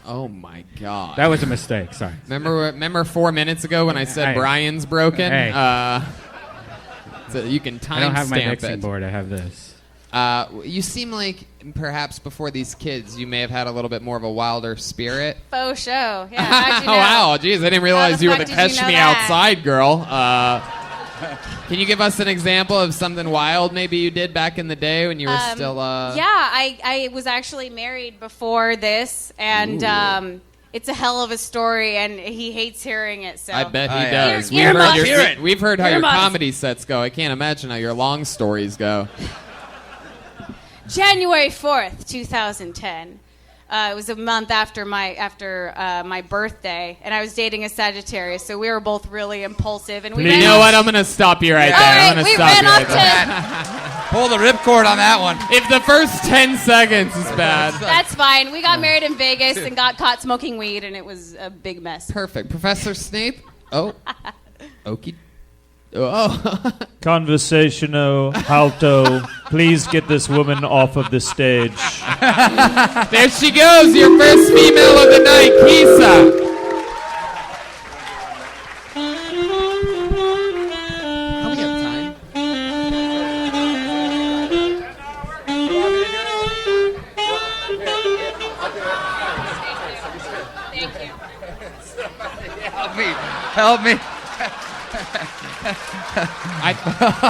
Oh my God. That was a mistake. Sorry. Remember 4 minutes ago when I said Hey. Brian's broken? Hey. So you can time I don't have my stamp mixing it. board. I have this. You seem like perhaps before these kids, you may have had a little bit more of a wilder spirit. Faux show. Yeah, how'd you know? Wow, geez, I didn't realize you were the fuck did you catch know me that? outside girl. Can you give us an example of something wild maybe you did back in the day when you were still? Yeah, I was actually married before this, and It's a hell of a story, and he hates hearing it. So I bet he does. We've heard how your Earmuffs. comedy sets go. I can't imagine how your long stories go. January 4th, 2010. It was a month after my birthday, and I was dating a Sagittarius, so we were both really impulsive. And we You know what? I'm going to stop you right there. I'm going to stop you right there. Pull the ripcord on that one. If the first 10 seconds is bad. That's fine. We got married in Vegas and got caught smoking weed, and it was a big mess. Perfect. Professor Snape? Oh. Okie. Oh. Conversational alto. Please get this woman off of the stage. There she goes, your first female of the night, Kisa. How we have time? Thank you. Help me.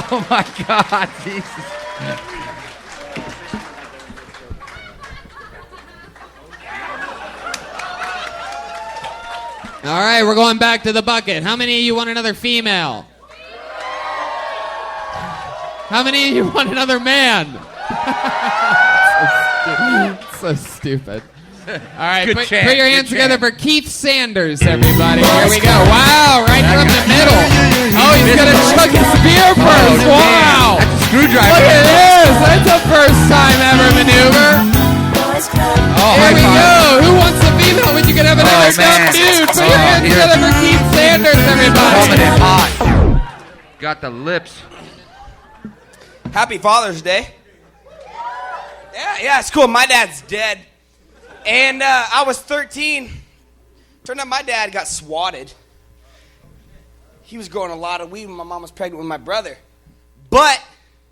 Oh my God, Jesus. All right, we're going back to the bucket. How many of you want another female? How many of you want another man? So stupid. All right, Good put chant, your good hands together chant. for Keith Sanders, everybody. Here we go. Wow, right from the middle. Oh, he's going to chug his beer first. Wow. That's a screwdriver. Look at this. That's a first time ever maneuver. Oh, Here high we five. go. Who wants the female when you can have another Oh, dumb man. dude? Put Oh, your hands here. together for Keith Sanders, everybody. Coming in hot. Got the lips. Happy Father's Day. Yeah, it's cool. My dad's dead. And I was 13. Turned out my dad got swatted. He was growing a lot of weed when my mom was pregnant with my brother. But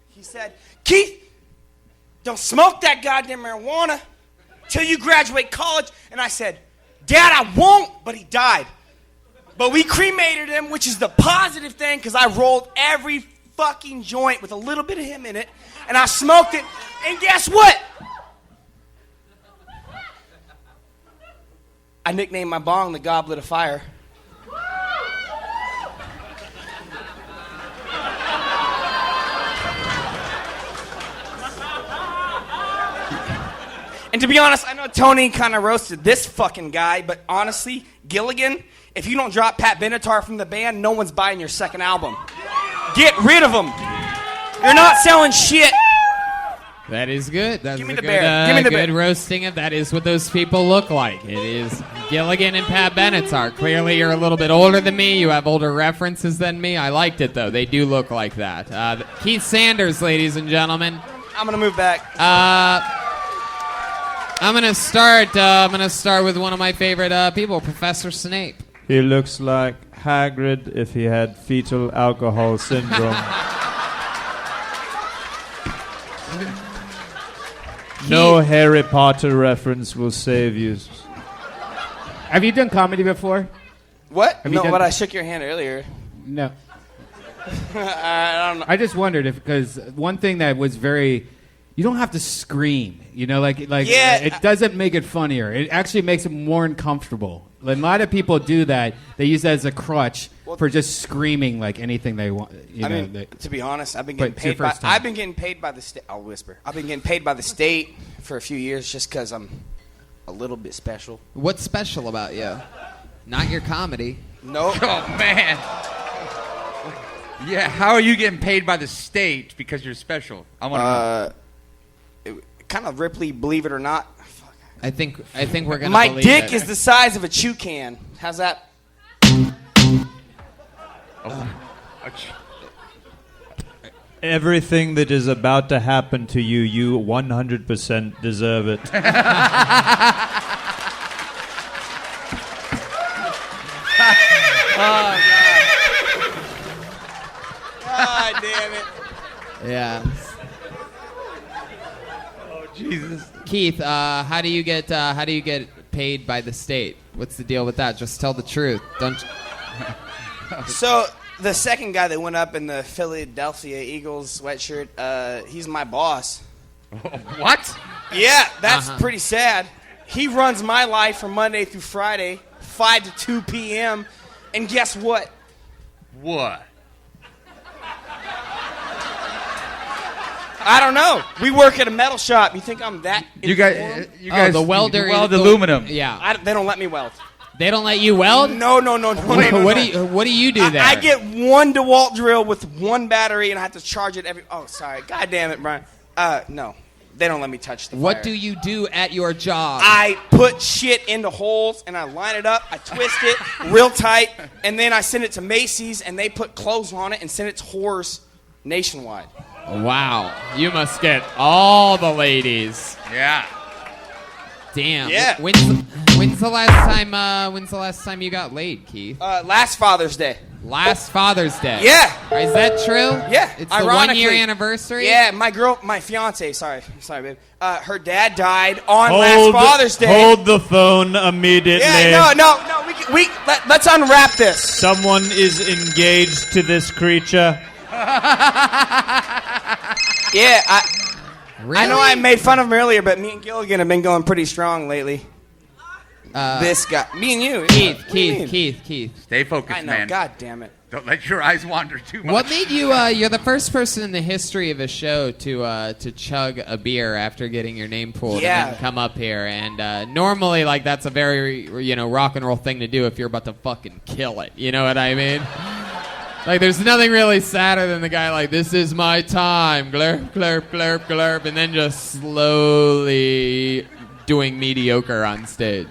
he said, Keith, don't smoke that goddamn marijuana till you graduate college. And I said, Dad, I won't. But he died. But we cremated him, which is the positive thing, because I rolled every fucking joint with a little bit of him in it. And I smoked it. And guess what? I nicknamed my bong the Goblet of Fire. And to be honest, I know Tony kind of roasted this fucking guy, but honestly, Gilligan, if you don't drop Pat Benatar from the band, no one's buying your second album. Get rid of him. You're not selling shit. That is good. That's Give me a the good, bear. Give me the good bear. roasting of that is what those people look like. It is Gilligan and Pat Benatar. Clearly, you're a little bit older than me. You have older references than me. I liked it though. They do look like that. Keith Sanders, ladies and gentlemen. I'm gonna move back. I'm gonna start. I'm gonna start with one of my favorite people, Professor Snape. He looks like Hagrid if he had fetal alcohol syndrome. No Harry Potter reference will save you. Have you done comedy before? What? Have you No, done- but I shook your hand earlier. No. I don't know. I just wondered if, because one thing that was very, you don't have to scream, you know, like Yeah. it doesn't make it funnier. It actually makes it more uncomfortable. Like, a lot of people do that. They use that as a crutch for just screaming like anything they want. You know, to be honest, I've been But getting it's your paid by. first time. I've been getting paid by the state. I'll whisper. I've been getting paid by the state for a few years just because I'm a little bit special. What's special about you? Not your comedy. Nope. Oh, man. Yeah, how are you getting paid by the state because you're special? I want to know. Kind of Ripley, believe it or not. I think we're gonna. My believe dick it. is the size of a chew can. How's that? Everything that is about to happen to you, you 100% deserve it. Oh, God. God damn it. Yeah. Oh, Jesus. Keith, how do you get paid by the state? What's the deal with that? Just tell the truth. Don't. So the second guy that went up in the Philadelphia Eagles sweatshirt, he's my boss. What? Yeah, that's Uh-huh. pretty sad. He runs my life from Monday through Friday, 5 to 2 p.m. And guess what? What? I don't know. We work at a metal shop. You think I'm that? You guys, the welder. weld aluminum. Yeah. They don't let me weld. They don't let you weld? No. What do you do there? I get one DeWalt drill with one battery, and I have to charge it every. Oh, sorry. God damn it, Brian. No, they don't let me touch the What fire. do you do at your job? I put shit into holes, and I line it up. I twist it real tight, and then I send it to Macy's, and they put clothes on it and send it to whores nationwide. Wow. You must get all the ladies. Yeah. Damn. Yeah. When's the last time you got laid, Keith? Last Father's Day. Last Father's Day. Yeah. Is that true? Yeah. It's the 1-year anniversary? Yeah, my fiance, sorry, babe. Her dad died on last Father's Day. Hold the phone immediately. Yeah, no. Let's unwrap this. Someone is engaged to this creature. Yeah, Really? I know I made fun of him earlier, but me and Gilligan have been going pretty strong lately. This guy, me and you, Keith. Stay focused, I know. man. God damn it. Don't let your eyes wander too much. What made you? You're the first person in the history of a show to chug a beer after getting your name pulled and then come up here. And normally, like that's a very rock and roll thing to do if you're about to fucking kill it. You know what I mean? Like, there's nothing really sadder than the guy like, this is my time, glurp, glurp, glurp, glurp, and then just slowly doing mediocre on stage.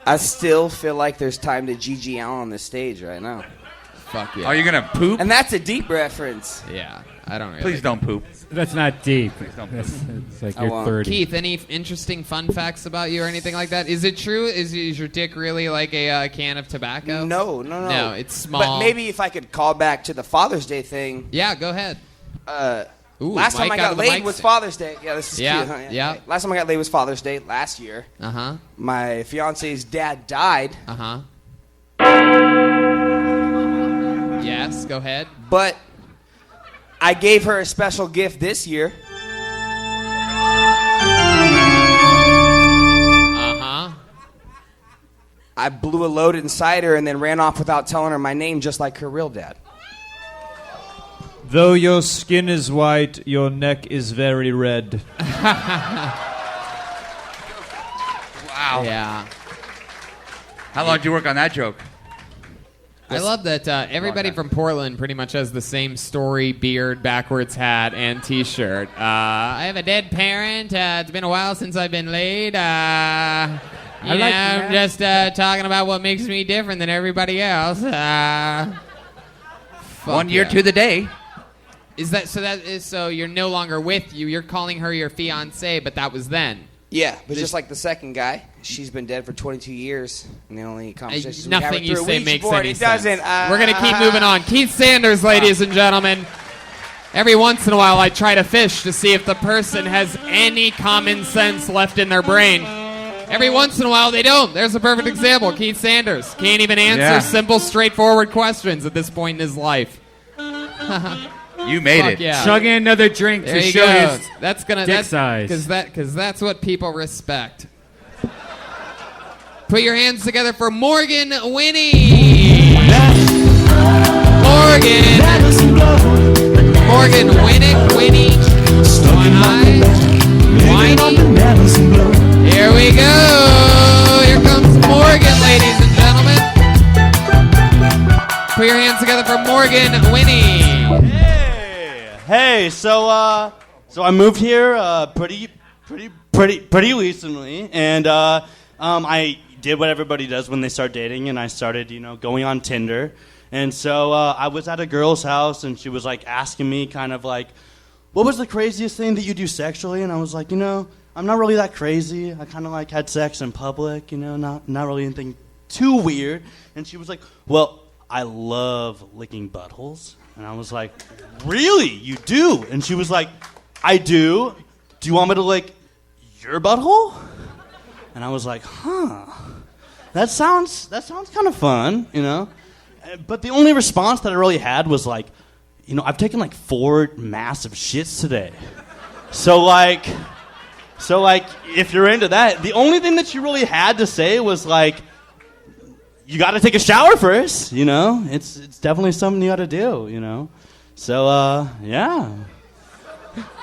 I still feel like there's time to GG out on the stage right now. Fuck yeah. Are you gonna poop? And that's a deep reference. Yeah, I don't really. Please don't poop. That's not deep. Please don't poop. It's like you're 30. Keith, any interesting fun facts about you or anything like that? Is it true? Is your dick really like a can of tobacco? No. No, it's small. But maybe if I could call back to the Father's Day thing. Yeah, go ahead. Last time I got laid was Father's Day. Yeah, this is cute. Huh? Yeah. Last time I got laid was Father's Day last year. Uh-huh. My fiance's dad died. Uh-huh. Yes, go ahead. But I gave her a special gift this year. Uh-huh. I blew a load inside her and then ran off without telling her my name, just like her real dad. Though your skin is white, your neck is very red. Wow. Yeah. How long did you work on that joke? I love that everybody from Portland pretty much has the same story, beard, backwards hat, and T-shirt. I have a dead parent. It's been a while since I've been laid. I'm just talking about what makes me different than everybody else. 1 year to the day. Is that so? That is so. You're no longer with you. You're calling her your fiance, but that was then. Yeah, but just like the second guy, she's been dead for 22 years, and the only conversations we have Nothing are you through a say Ouija makes board. any It sense. doesn't. We're gonna keep moving on. Keith Sanders, ladies and gentlemen. Every once in a while, I try to fish to see if the person has any common sense left in their brain. Every once in a while, they don't. There's a perfect example. Keith Sanders can't even answer simple, straightforward questions at this point in his life. You made it. Yeah. Chugging another drink There to you show go. his That's gonna dick size. because that's what people respect. Put your hands together for Morgan Winnie. Morgan Winnie. Whiny. Here we go. Here comes Morgan, ladies and gentlemen. Put your hands together for Morgan Winnie. Hey, so I moved here pretty recently, and I did what everybody does when they start dating, and I started, going on Tinder. And so I was at a girl's house, and she was like asking me kind of like, what was the craziest thing that you do sexually? And I was like, I'm not really that crazy. I kind of like had sex in public, not really anything too weird. And she was like, well, I love licking buttholes. And I was like, really? You do? And she was like, I do. Do you want me to lick your butthole? And I was like, that sounds kind of fun, But the only response that I really had was like, I've taken like 4 massive shits today. So So, like, if you're into that, the only thing that she really had to say was, like, you got to take a shower first, you know? It's definitely something you got to do, you know? So, yeah.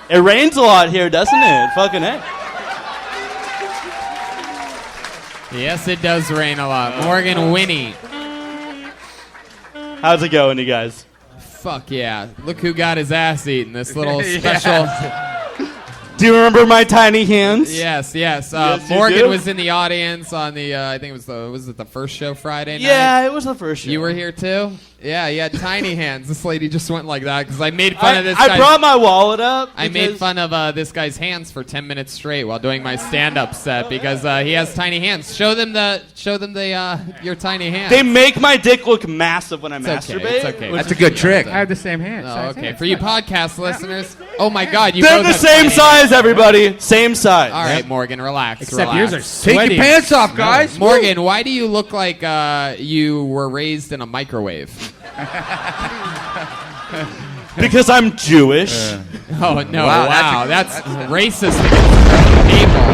It rains a lot here, doesn't it? Fucking A. Yes, it does rain a lot. Morgan Winnie. How's it going, you guys? Fuck yeah. Look who got his ass eaten. This little special... Do you remember my tiny hands? Yes. Yes, you Morgan do? was in the audience on the, I think it was it the first show Friday night? Yeah, it was the first show. You were here too? Yeah, you had tiny hands. This lady just went like that because I made fun of this I guy's- brought my wallet up. I made fun of this guy's hands for 10 minutes straight while doing my stand-up set because he has tiny hands. Show them your tiny hands. They make my dick look massive when I It's masturbate. okay, it's okay. which That's is- a good trick. I have the same hands. Oh, size okay. hands. For you podcast listeners, oh my God, you They're both the have same tiny size, everybody. Same size. All right, Morgan, relax. Except relax. yours are sweaty. Take your pants off, guys. Morgan, why do you look like you were raised in a microwave? Because I'm Jewish. Oh no! Wow, Wow, that's that's racist against people.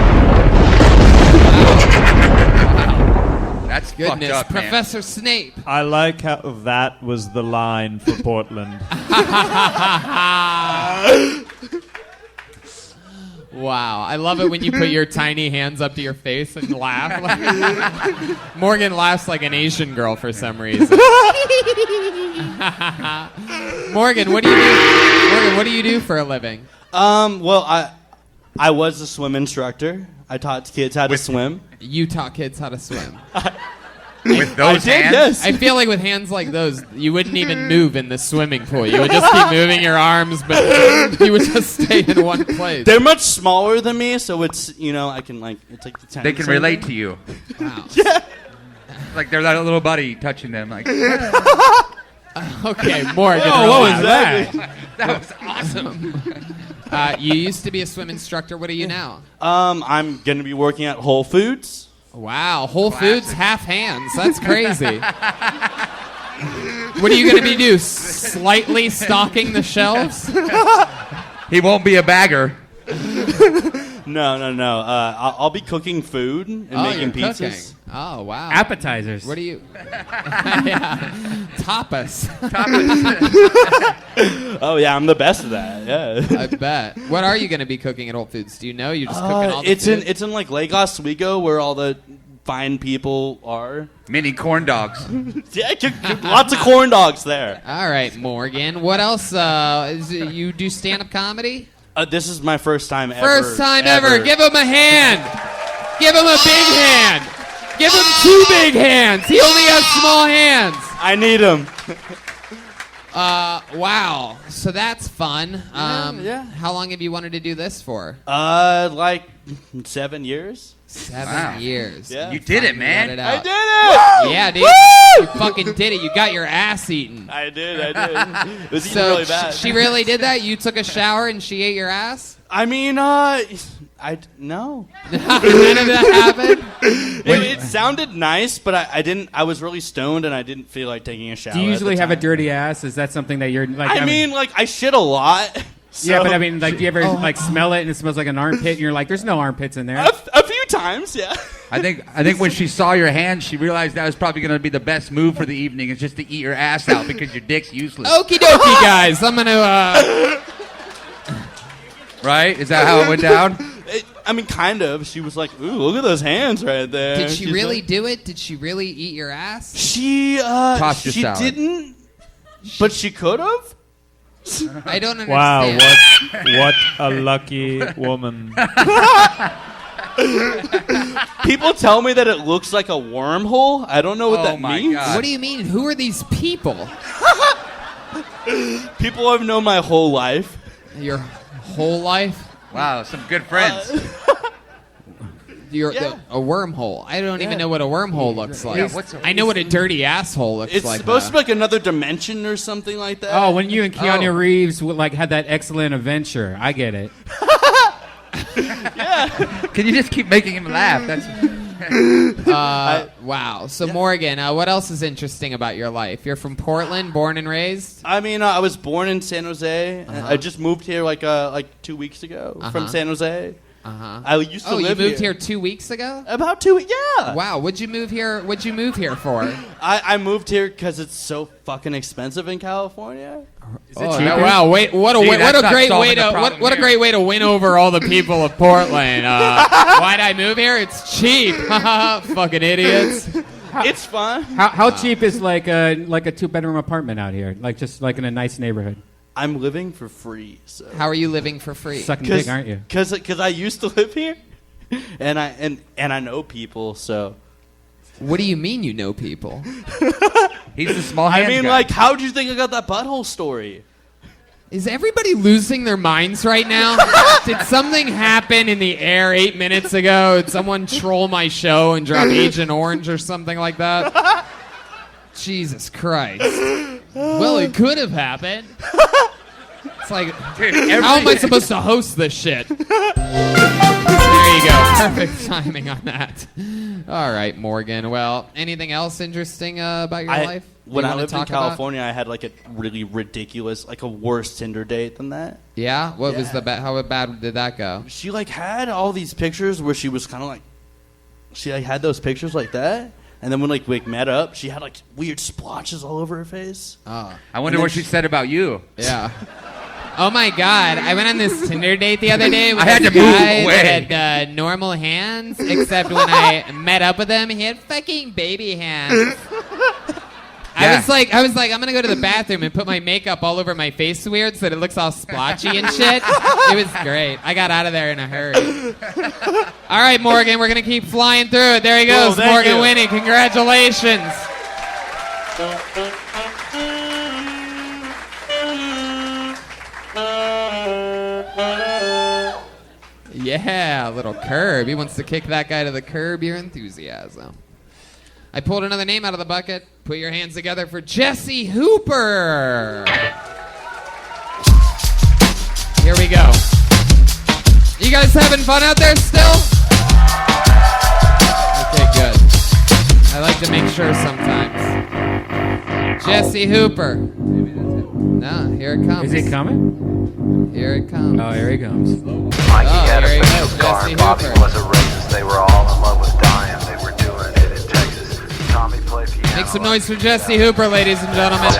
That's Goodness, fucked up, man. Professor Snape. I like how that was the line for Portland. Wow, I love it when you put your tiny hands up to your face and laugh. Morgan laughs like an Asian girl for some reason. Morgan, what do you do? Morgan, what do you do for a living? Well, I was a swim instructor. I taught kids how to swim. You taught kids how to swim. With those I did, hands? yes. I feel like with hands like those, you wouldn't even move in the swimming pool. You would just keep moving your arms, but you would just stay in one place. They're much smaller than me, so it's, I can, like, it's like the They can relate to you. Wow. Yeah. Like they're that little buddy touching them. Like, Okay, Morgan. Whoa, what was relax. that? That was awesome. You used to be a swim instructor. What are you now? I'm going to be working at Whole Foods. Wow, Whole Foods, half hands. That's crazy. What are you going to be doing? Slightly stocking the shelves? He won't be a bagger. No. I'll be cooking food and making you're pizzas. cooking. Oh, wow. Appetizers. What are you? Yeah. Tapas. Oh yeah, I'm the best at that. Yeah. I bet. What are you going to be cooking at Whole Foods? Do you know? You're just cooking all the it's food? in like Lake Oswego where all the fine people are. Mini corn dogs. Yeah, lots of corn dogs there. All right, Morgan. What else? You do stand-up comedy? This is my first time ever. First time ever. Give him a hand. Give him a big hand. Give him 2 big hands. He only has small hands. I need him. Wow. So that's fun. Yeah. How long have you wanted to do this for? Like 7 years. 7 years. Yeah. You did it, Finally man. got it I out. did it. Yeah, dude. You fucking did it. You got your ass eaten. I did. It was So really bad. she really did that? You took a shower and she ate your ass? I mean, no. None of that happened? It sounded nice, but I didn't. I was really stoned and I didn't feel like taking a shower. Do you usually at the have a time. dirty ass? Is that something that you're like? I mean, like I shit a lot. yeah, so- but I mean, like, do you ever like smell it and it smells like an armpit and you're like, there's no armpits in there? a few times, yeah. I think when she saw your hand, she realized that was probably going to be the best move for the evening, is just to eat your ass out because your dick's useless. Okie dokie, guys. I'm going to... Right? Is that how it went down? I mean, kind of. She was like, "Ooh, look at those hands right there." Did she She's really like- do it? Did she really eat your ass? She Tossed your she salad. didn't, but she could have. I don't understand. Wow, what a lucky woman. People tell me that it looks like a wormhole. I don't know what that my means. God. What do you mean? Who are these people? People I've known my whole life. Your whole life? Wow, some good friends. A wormhole. I don't even know what a wormhole looks like. Yeah, what's a- I know what a dirty asshole looks It's like. supposed to be like another dimension or something like that. Oh, when you and Keanu Oh. Reeves like had that excellent adventure, I get it. Can you just keep making him laugh? That's Wow. So Morgan, what else is interesting about your life? You're from Portland, born and raised. I mean, I was born in San Jose. I just moved here like 2 weeks ago from San Jose. I used to live you moved here 2 weeks ago? About 2 weeks, yeah. Wow, what'd you move here for? I moved here because it's so fucking expensive in California. Wow! Wait, what a great way to win over all the people of Portland. Why'd I move here? It's cheap. Fucking idiots. It's fun. How cheap is like a 2-bedroom apartment out here? Like just like in a nice neighborhood. I'm living for free. So. How are you living for free? Sucking dick, aren't you? Because I used to live here, and I know people. So. What do you mean you know people? He's the small hands guy. like, how'd you think I got that butthole story? Is everybody losing their minds right now? Did something happen in the air 8 minutes ago? Did someone troll my show and drop Agent Orange or something like that? Jesus Christ. Well, it could have happened. It's like, how am I supposed to host this shit? There you go. Perfect timing on that. All right, Morgan. Well, anything else interesting about your life? When I lived in California, I had like a really ridiculous, like a worse Tinder date than that. Yeah? What was the how bad did that go? She like had all these pictures where she was kind of like, she like had those pictures like that. And then when like we met up, she had like weird splotches all over her face. Oh. I wonder what she said about you. Yeah. Oh my God! I went on this Tinder date the other day with I had a to move guy away. that had normal hands, except when I met up with him, he had fucking baby hands. I was like, I'm gonna go to the bathroom and put my makeup all over my face weird so that it looks all splotchy and shit. It was great. I got out of there in a hurry. All right, Morgan, we're gonna keep flying through it. There he goes, Morgan winning. Congratulations. Yeah, a little curb. He wants to kick that guy to the curb. Your enthusiasm. I pulled another name out of the bucket. Put your hands together for Jesse Hooper. Here we go. You guys having fun out there still? Okay, good. I like to make sure sometimes. Jesse Hooper. No, here it comes. Is it coming? Here it comes. Oh, here he comes. Mikey had a special car and Bobby was a racist. They were all in love with dying. They were doing it in Texas. Tommy played piano. Make some noise for Jesse Hooper, ladies and gentlemen.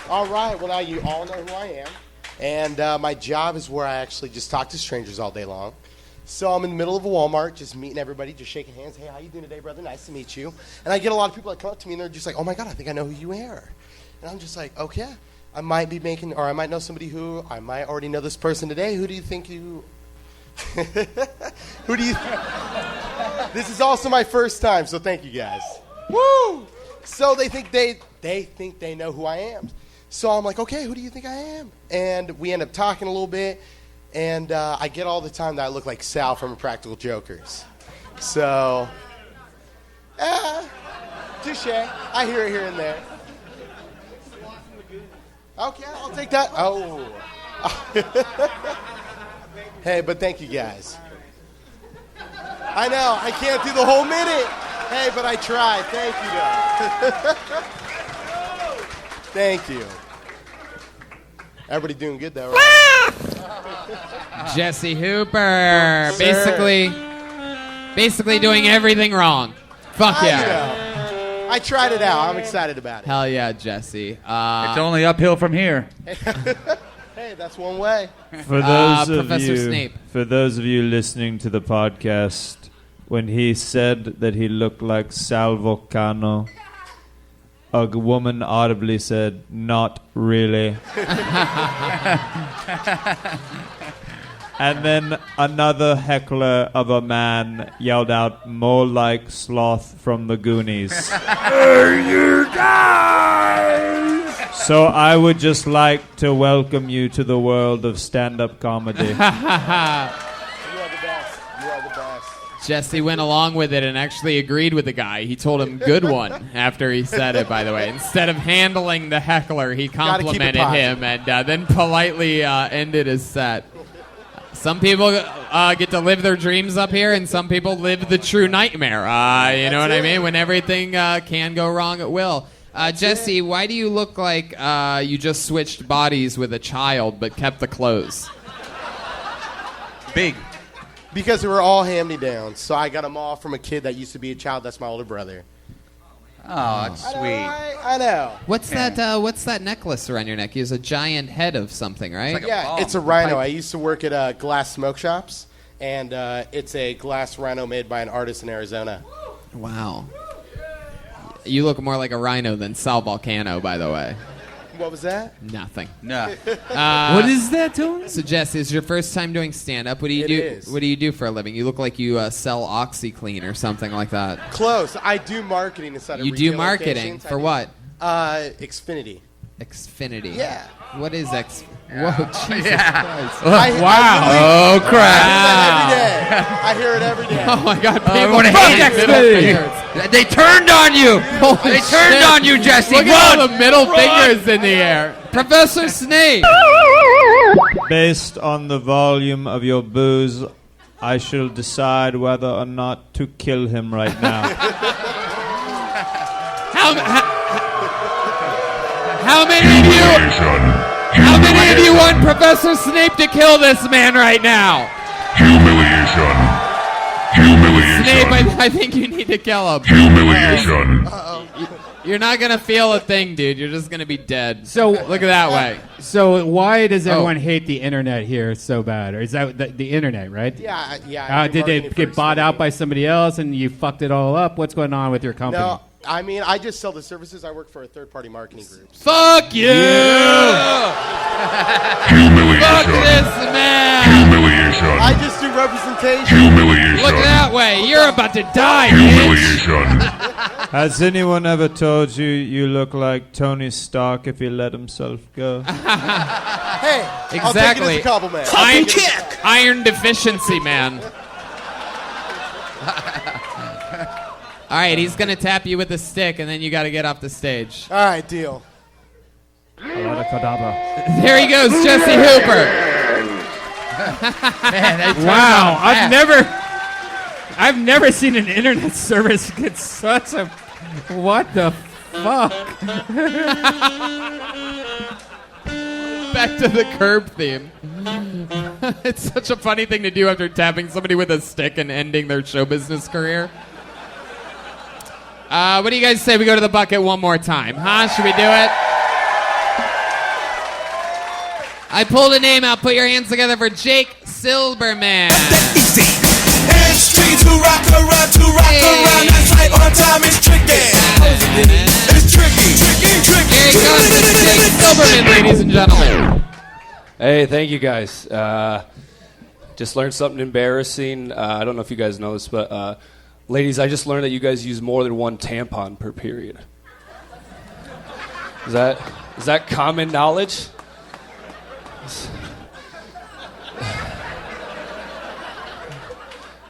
All right, well, now you all know who I am. And my job is where I actually just talk to strangers all day long. So I'm in the middle of a Walmart, just meeting everybody, just shaking hands. Hey, how you doing today, brother? Nice to meet you. And I get a lot of people that come up to me, and they're just like, oh, my God, I think I know who you are. And I'm just like, okay. I might be making, or I might know somebody who, I might already know this person today. Who do you think you, who do you, this is also my first time, so thank you guys. Woo! So they think they know who I am. So I'm like, okay, who do you think I am? And we end up talking a little bit, and I get all the time that I look like Sal from Impractical Jokers. So, touche. I hear it here and there. Okay, I'll take that. Oh. Hey, but thank you guys. I know, I can't do the whole minute. Hey, but I tried. Thank you, though. Thank you. Everybody doing good, though, right? Jesse Hooper. Basically doing everything wrong. Fuck yeah. I tried it out. I'm excited about it. Hell yeah, Jesse. It's only uphill from here. Hey, that's one way. For those Professor Snape. For those of you listening to the podcast, when he said that he looked like Sal Vulcano, a woman audibly said, "Not really." And then another heckler of a man yelled out, "More like Sloth from the Goonies." Hey, you guys! So I would just like to welcome you to the world of stand-up comedy. You are the best. You are the best. Jesse went along with it and actually agreed with the guy. He told him good one after he said it, by the way. Instead of handling the heckler, he complimented him and then politely ended his set. Some people get to live their dreams up here, and some people live the true nightmare. You know what I mean? When everything can go wrong, it will. Jesse, why do you look like you just switched bodies with a child but kept the clothes? Big. Because they were all hand-me-downs, so I got them all from a kid that used to be a child. That's my older brother. Oh, that's sweet. I know. What's that necklace around your neck? You have a giant head of something, right? It's a rhino. I used to work at glass smoke shops, and it's a glass rhino made by an artist in Arizona. Wow. You look more like a rhino than Sal Volcano, by the way. What was that? Nothing. No. What is that, Tony? So, Jess, this is your first time doing stand-up. What do you It do? is. What do you do for a living? You look like you sell OxyClean or something like that. Close. I do marketing inside of You do retail marketing locations. for what? Xfinity. Xfinity. Yeah. What is X? Whoa, Jesus Christ! Wow. Oh crap! I hear it every day. Oh my God! People Everyone hates Xfinity. They turned on you. They turned on you, Jesse. Look at all the middle fingers in the air. Professor Snape. Based on the volume of your booze, I shall decide whether or not to kill him right now. How many of you want Professor Snape to kill this man right now? Humiliation. Snape, I think you need to kill him. Humiliation. You're not gonna feel a thing, dude. You're just gonna be dead. So look at that way. So why does everyone hate the internet here so bad? Or is that the internet, right? Yeah. Did they get bought out by somebody else and you fucked it all up? What's going on with your company? No, I mean, I just sell the services. I work for a third-party marketing group. Fuck you! Fuck this man! Humiliation. I just do representation. Humiliation. Look that way. You're about to die, bitch. Humiliation. Has anyone ever told you you look like Tony Stark if he let himself go? Hey, Exactly. I'll take it as a compliment. Iron deficiency, man. All right, he's gonna tap you with a stick, and then you got to get off the stage. All right, deal. There he goes, Jesse Hooper. Wow, I've never seen an internet service get such a what the fuck? Back to the Curb theme. It's such a funny thing to do after tapping somebody with a stick and ending their show business career. What do you guys say we go to the bucket one more time? Huh? Should we do it? I pulled a name out. Put your hands together for Jake Silberman. Hands straight to rock around, That's right on time. It's tricky. It's tricky. Here he comes. It's Jake Silberman, ladies and gentlemen. Hey, thank you guys. Just learned something embarrassing. I don't know if you guys know this, but ladies, I just learned that you guys use more than one tampon per period. Is that common knowledge?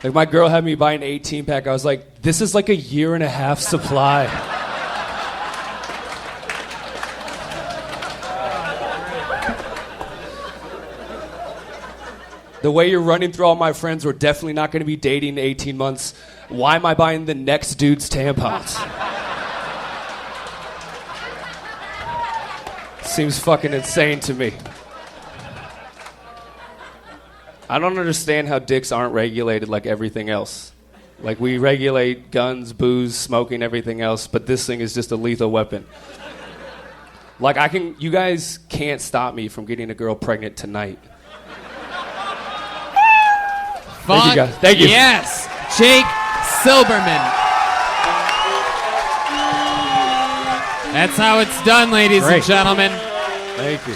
Like, my girl had me buy an 18-pack. I was like, this is like a year and a half supply. The way you're running through all my friends, we're definitely not going to be dating in 18 months. Why am I buying the next dude's tampons? Seems fucking insane to me. I don't understand how dicks aren't regulated like everything else. Like, we regulate guns, booze, smoking, everything else, but this thing is just a lethal weapon. Like, you guys can't stop me from getting a girl pregnant tonight. Thank you, guys. Thank you. Yes, Jake Silberman. That's how it's done, ladies and gentlemen. Thank you.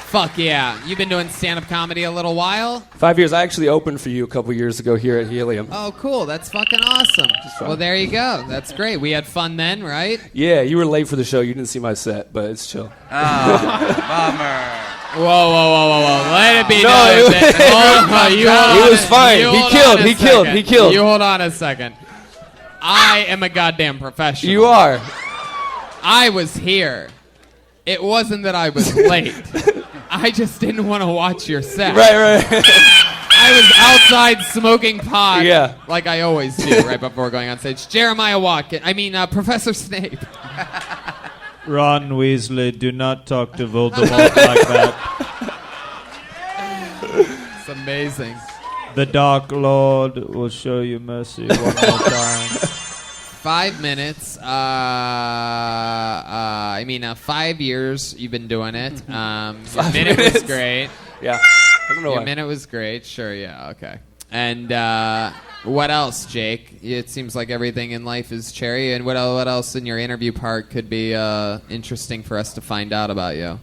Fuck yeah. You've been doing stand-up comedy a little while? 5 years. I actually opened for you a couple years ago here at Helium. Oh, cool. That's fucking awesome. Well, there you go. That's great. We had fun then, right? Yeah, you were late for the show. You didn't see my set, but it's chill. Bummer. Whoa. Let it be No, known. it was fine. He killed. You hold on a second. I am a goddamn professional. You are. I was here. It wasn't that I was late. I just didn't want to watch your set. Right. I I was outside smoking pot. Yeah. Like I always do right before going on stage. Jeremiah Watkins. Professor Snape. Ron Weasley, do not talk to Voldemort like that. It's amazing. The Dark Lord will show you mercy one more time. 5 minutes. 5 years you've been doing it. Your 5 minute was minutes? great. Yeah. I don't know Your why. minute was great. Sure, yeah, okay. And what else, Jake? It seems like everything in life is cherry. And what else in your interview part could be interesting for us to find out about you?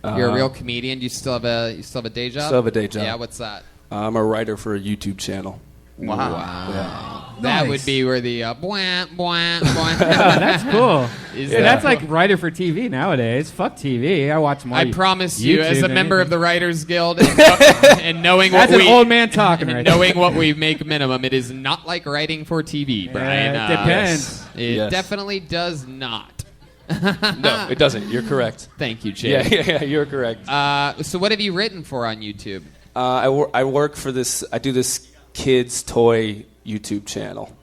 You're a real comedian. You still have a day job? Still have a day job. Yeah, what's that? I'm a writer for a YouTube channel. Wow. Yeah. That Nice. would be where the bwah, bwah, bwah. That's cool. Is Yeah, that- that's like writer for TV nowadays. Fuck TV. I watch more. I promise you, as a YouTube member of than the Writers Guild, and, and knowing That's what an we old man talking and right knowing there. what we make minimum, it is not like writing for TV, Brian. it depends. It Yes. definitely does not. No, it doesn't. You're correct. Thank you, Jake. Yeah, you're correct. So what have you written for on YouTube? I work for this. I do this kids toy YouTube channel.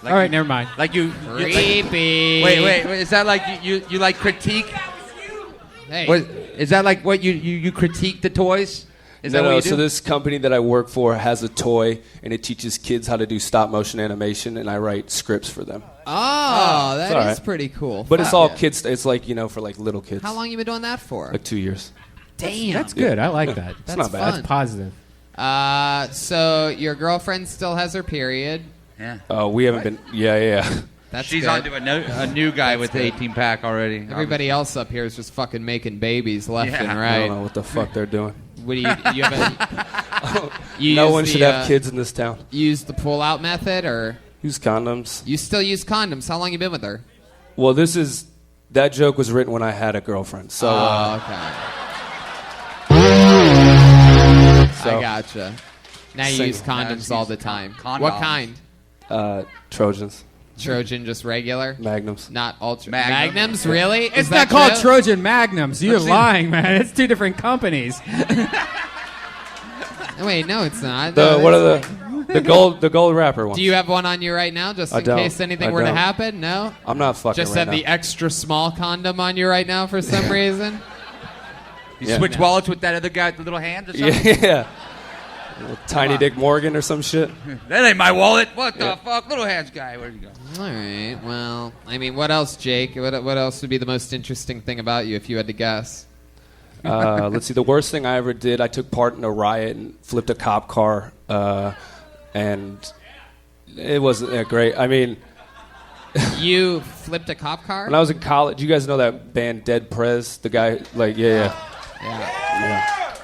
All right, never mind. Like you. Creepy. Wait. Is that like you like critique? Hey. Is that like what you critique the toys? Is that what No, you do? so this company that I work for has a toy, and it teaches kids how to do stop motion animation, and I write scripts for them. Oh, It's that all is right. pretty cool. But it's Fuck all yeah. kids. It's like for like little kids. How long you been doing that for? Like 2 years. Damn. That's good. I like that. It's not bad. That's positive. So your girlfriend still has her period. Yeah. Oh, we haven't been. Yeah. That's She's good. on to a new guy with the 18 pack already. Everybody else up here is just fucking making babies left and I right. don't know what the fuck they're doing. What do you have? You No use one should the, have kids in this town. Use the pull-out method, or Use condoms. you still use condoms? How long you been with her? Well, that joke was written when I had a girlfriend. So, okay. so I gotcha. Now you Same. use condoms all the time. What kind? Trojans. Trojan, just regular? Magnums. Not ultra. Magnum. Magnums, really? It's Is not that called true? Trojan Magnums. You're lying, man. It's two different companies. Wait, no, it's not. What are the gold wrapper ones? Do you have one on you right now, just I in don't. case anything I were to don't. happen? No. I'm not fucking Just right have now. the extra small condom on you right now for some reason. You Yeah. switch wallets with that other guy with the little hands or something? Yeah. Tiny Dick Morgan or some shit. That ain't my wallet. What the fuck? Little hands guy. Where'd you go? All right. Well, I mean, what else, Jake? What else would be the most interesting thing about you if you had to guess? Let's see. The worst thing I ever did, I took part in a riot and flipped a cop car, and it wasn't that great. I mean, You flipped a cop car? when I was in college, you guys know that band Dead Prez? The guy, like, yeah.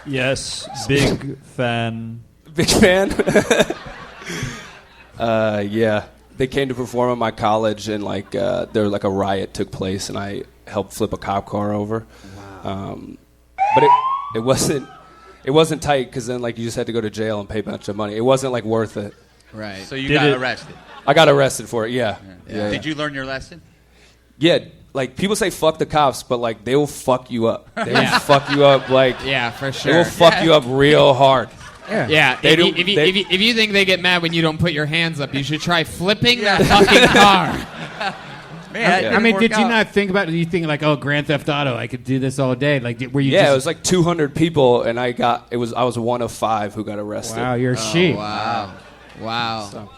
Yes, big fan. Big fan? Yeah. They came to perform at my college, and like there like a riot took place, and I helped flip a cop car over. But it wasn't tight because then like you just had to go to jail and pay a bunch of money. It wasn't like worth it. Right. So you got arrested. I got arrested for it. Yeah. Did you learn your lesson? Yeah. Like people say, fuck the cops, but like they will fuck you up. They will Yeah. fuck you up like Yeah, for They will sure. fuck you up real hard. Yeah. They If do- you, if, you, they- if, you, if you think they get mad when you don't put your hands up, you should try flipping that fucking car. Man, I mean, did you not think about it? You think like, oh, Grand Theft Auto, I could do this all day. Like, were you? Yeah, just, it was like 200 people, and I was one of 5 who got arrested. Wow, you're a sheep. Wow. Wow. So,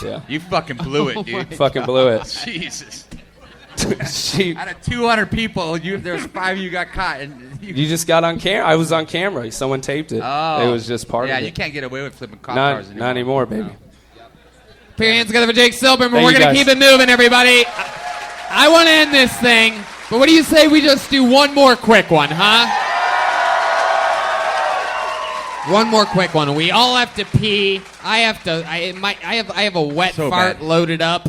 yeah. You fucking blew it, dude. Fucking blew it. Jesus. Sheep. Out of 200 people, there was 5 of you got caught. And You just got on camera. I was on camera. Someone taped it. Oh. It was just part of it. Yeah, you can't get away with flipping cop cars Not anymore, baby. Put your hands together for Jake Silberman. Thank We're you, going to guys. keep it moving, everybody. I want to end this thing, but what do you say we just do one more quick one, huh? One more quick one. We all have to pee. I have a wet So fart bad. loaded up.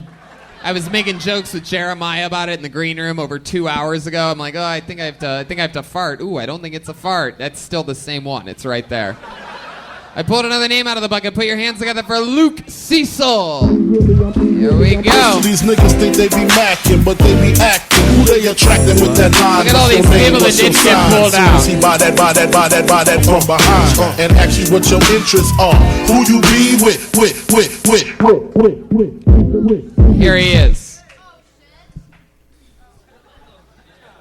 I was making jokes with Jeremiah about it in the green room over 2 hours ago. I'm like, oh, I think I have to fart. Ooh, I don't think it's a fart. That's still the same one. It's right there. I pulled another name out of the bucket. Put your hands together for Luke Cecil. Here we go. These niggas think they be macking, but they be acting. Who they attracting with that line? Look at all these people that did get pulled out. See, buy that from behind. And ask you what your interests are. Who you be with. Here he is.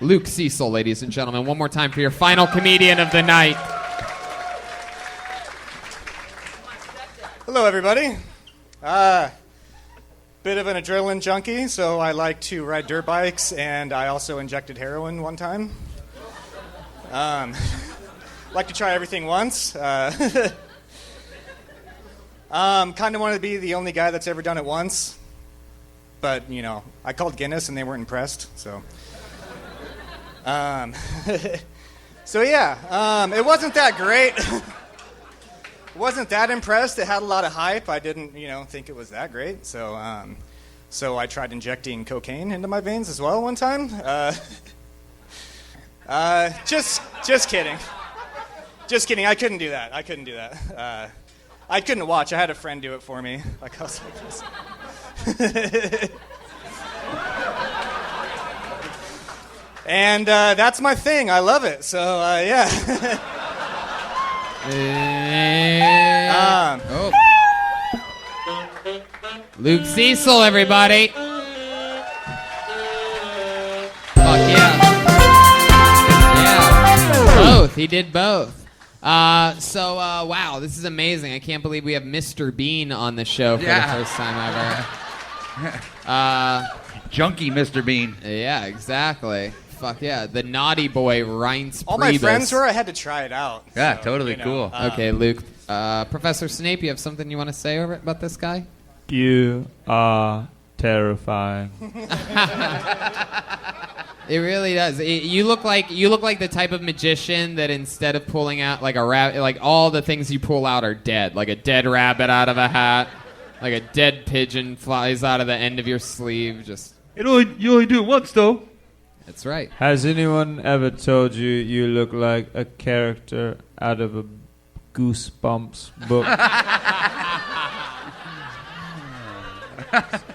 Luke Cecil, ladies and gentlemen. One more time for your final comedian of the night. Hello, everybody. Bit of an adrenaline junkie, so I like to ride dirt bikes, and I also injected heroin one time. Like to try everything once. Kind of wanted to be the only guy that's ever done it once, but you know, I called Guinness and they weren't impressed. So, it wasn't that great. Wasn't that impressed. It had a lot of hype. I didn't, think it was that great. So, so I tried injecting cocaine into my veins as well one time. Just kidding. Just kidding. I couldn't do that. I couldn't watch. I had a friend do it for me. Like I was like this. And that's my thing. I love it. So yeah. Luke Cecil, everybody. Fuck yeah. Yeah. Both. He did both. Wow, this is amazing. I can't believe we have Mr. Bean on the show for the first time ever. Junkie Mr. Bean. Yeah, exactly. Fuck yeah. The naughty boy, Reince All my Priebus. friends were. I had to try it out. Yeah, so, totally cool. Okay, Luke. Professor Snape, you have something you want to say about this guy? You are terrifying. It really does. You look like the type of magician that instead of pulling out like a rabbit, like all the things you pull out are dead. Like a dead rabbit out of a hat, like a dead pigeon flies out of the end of your sleeve. Just you only do it once though. That's right. Has anyone ever told you you look like a character out of a Goosebumps book?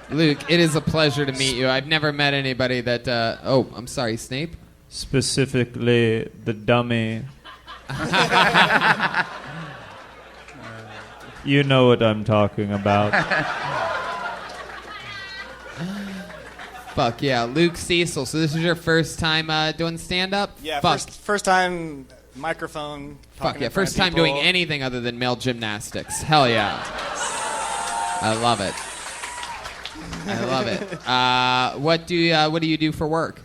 Luke, it is a pleasure to meet you. I've never met anybody that... I'm sorry, Snape? Specifically, the dummy. You know what I'm talking about. Fuck yeah. Luke Cecil, so this is your first time doing stand-up? Yeah, Fuck. first time microphone. Fuck yeah, first time doing anything other than male gymnastics. Hell yeah. I love it. I love it. What do you do for work?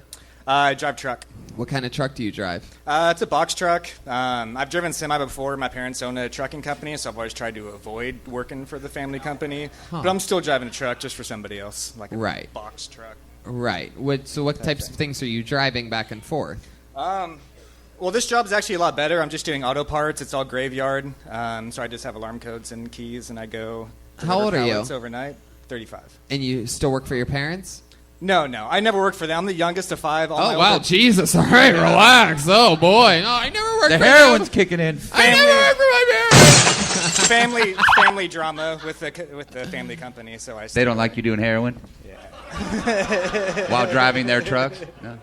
I drive truck. What kind of truck do you drive? It's a box truck. I've driven semi before. My parents own a trucking company, so I've always tried to avoid working for the family company. Huh. But I'm still driving a truck just for somebody else, like a Right. box truck. Right. What types of things are you driving back and forth? Well, this job is actually a lot better. I'm just doing auto parts. It's all graveyard. So I just have alarm codes and keys, and I go. How old are you? Overnight. 35. And you still work for your parents? No. I never worked for them. I'm the youngest of 5. Oh, wow. Jesus. All right. Relax. Oh, boy. No, I never worked The for heroin's them. kicking in. I never worked for my parents. family drama with the family company. So I. They don't like you doing heroin? Yeah. While driving their trucks? No.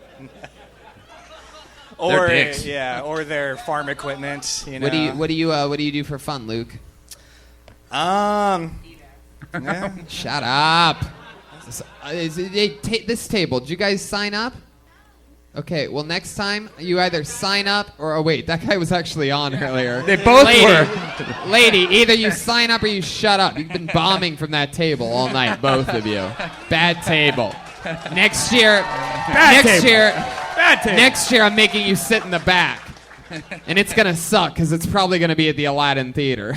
Or They're dicks. or their farm equipment. You know. What do you do for fun, Luke? Yeah. Shut up. This table, did you guys sign up? Okay, well, next time, you either sign up or... Oh, wait, that guy was actually on earlier. They both were. Lady, either you sign up or you shut up. You've been bombing from that table all night, both of you. Bad table. Next year... Next year, I'm making you sit in the back. And it's going to suck, because it's probably going to be at the Aladdin Theater.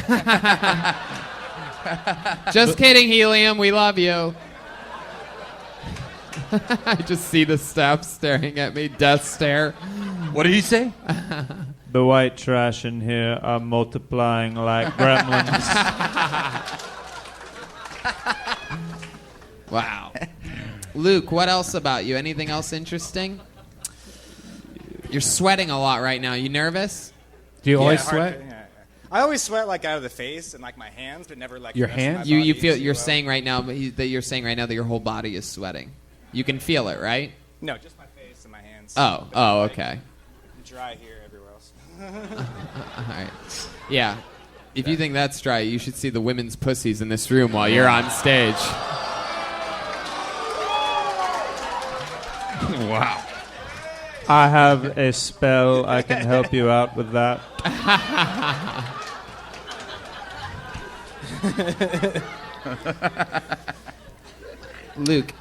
Just kidding, Helium. We love you. I just see the staff staring at me. Death stare. What did he say? The white trash in here are multiplying like gremlins. Wow. Luke, what else about you? Anything else interesting? You're sweating a lot right now. You nervous? Do you always hard sweat? to- yeah. I always sweat like out of the face and like my hands, but never like Your the rest of my hands? You body, feel so, you're saying right now that you're saying right now that your whole body is sweating. You can feel it, right? No, just my face and my hands. Oh, But, like, okay. Dry here, everywhere else. All right. Yeah. If you think that's dry, you should see the women's pussies in this room while you're on stage. Wow. I have a spell. I can help you out with that. Luke,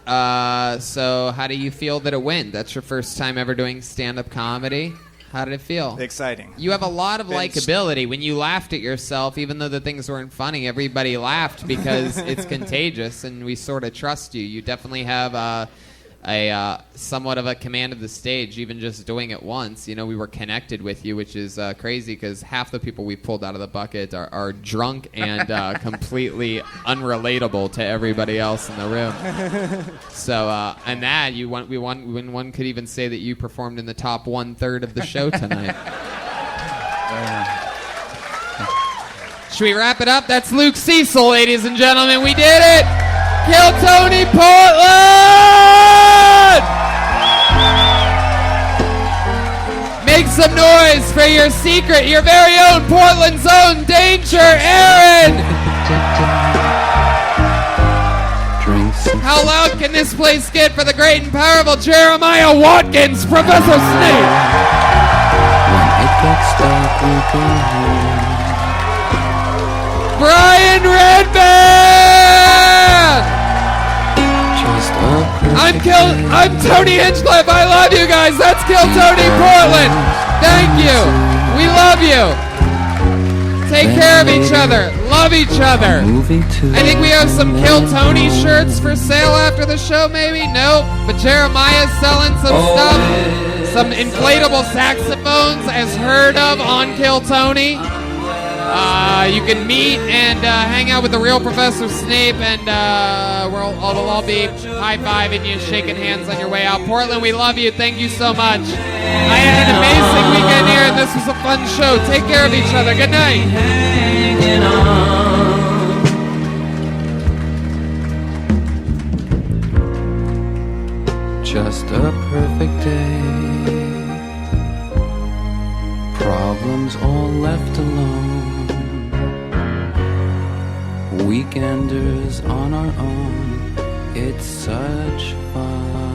so how do you feel that it went? That's your first time ever doing stand-up comedy. How did it feel? Exciting. You have a lot of Been likability. When you laughed at yourself, even though the things weren't funny, everybody laughed because it's contagious, and we sort of trust you. You definitely have a somewhat of a command of the stage, even just doing it once. You know, we were connected with you, which is crazy because half the people we pulled out of the bucket are drunk and completely unrelatable to everybody else in the room. So, and that you won. When one could even say that you performed in the top 1/3 of the show tonight. Should we wrap it up? That's Luke Cecil, ladies and gentlemen. We did it. Kill Tony Portland! Make some noise for your secret, your very own Portland's own Danger, Ehren! How loud can this place get for the great and powerful Jeremiah Watkins, Professor Snape? Brian Redband! I'm Tony Hinchcliffe. I love you guys. That's Kill Tony Portland. Thank you. We love you. Take care of each other. Love each other. I think we have some Kill Tony shirts for sale after the show, maybe? Nope. But Jeremiah's selling some stuff. Some inflatable saxophones as heard of on Kill Tony. You can meet and hang out with the real Professor Snape, and we'll all be high-fiving you, shaking hands on your way out. Portland, we love you. Thank you so much. I had an amazing weekend here, and this was a fun show. Take care of each other. Good night. Just a perfect day. Problems all left alone. Weekenders on our own. It's such fun.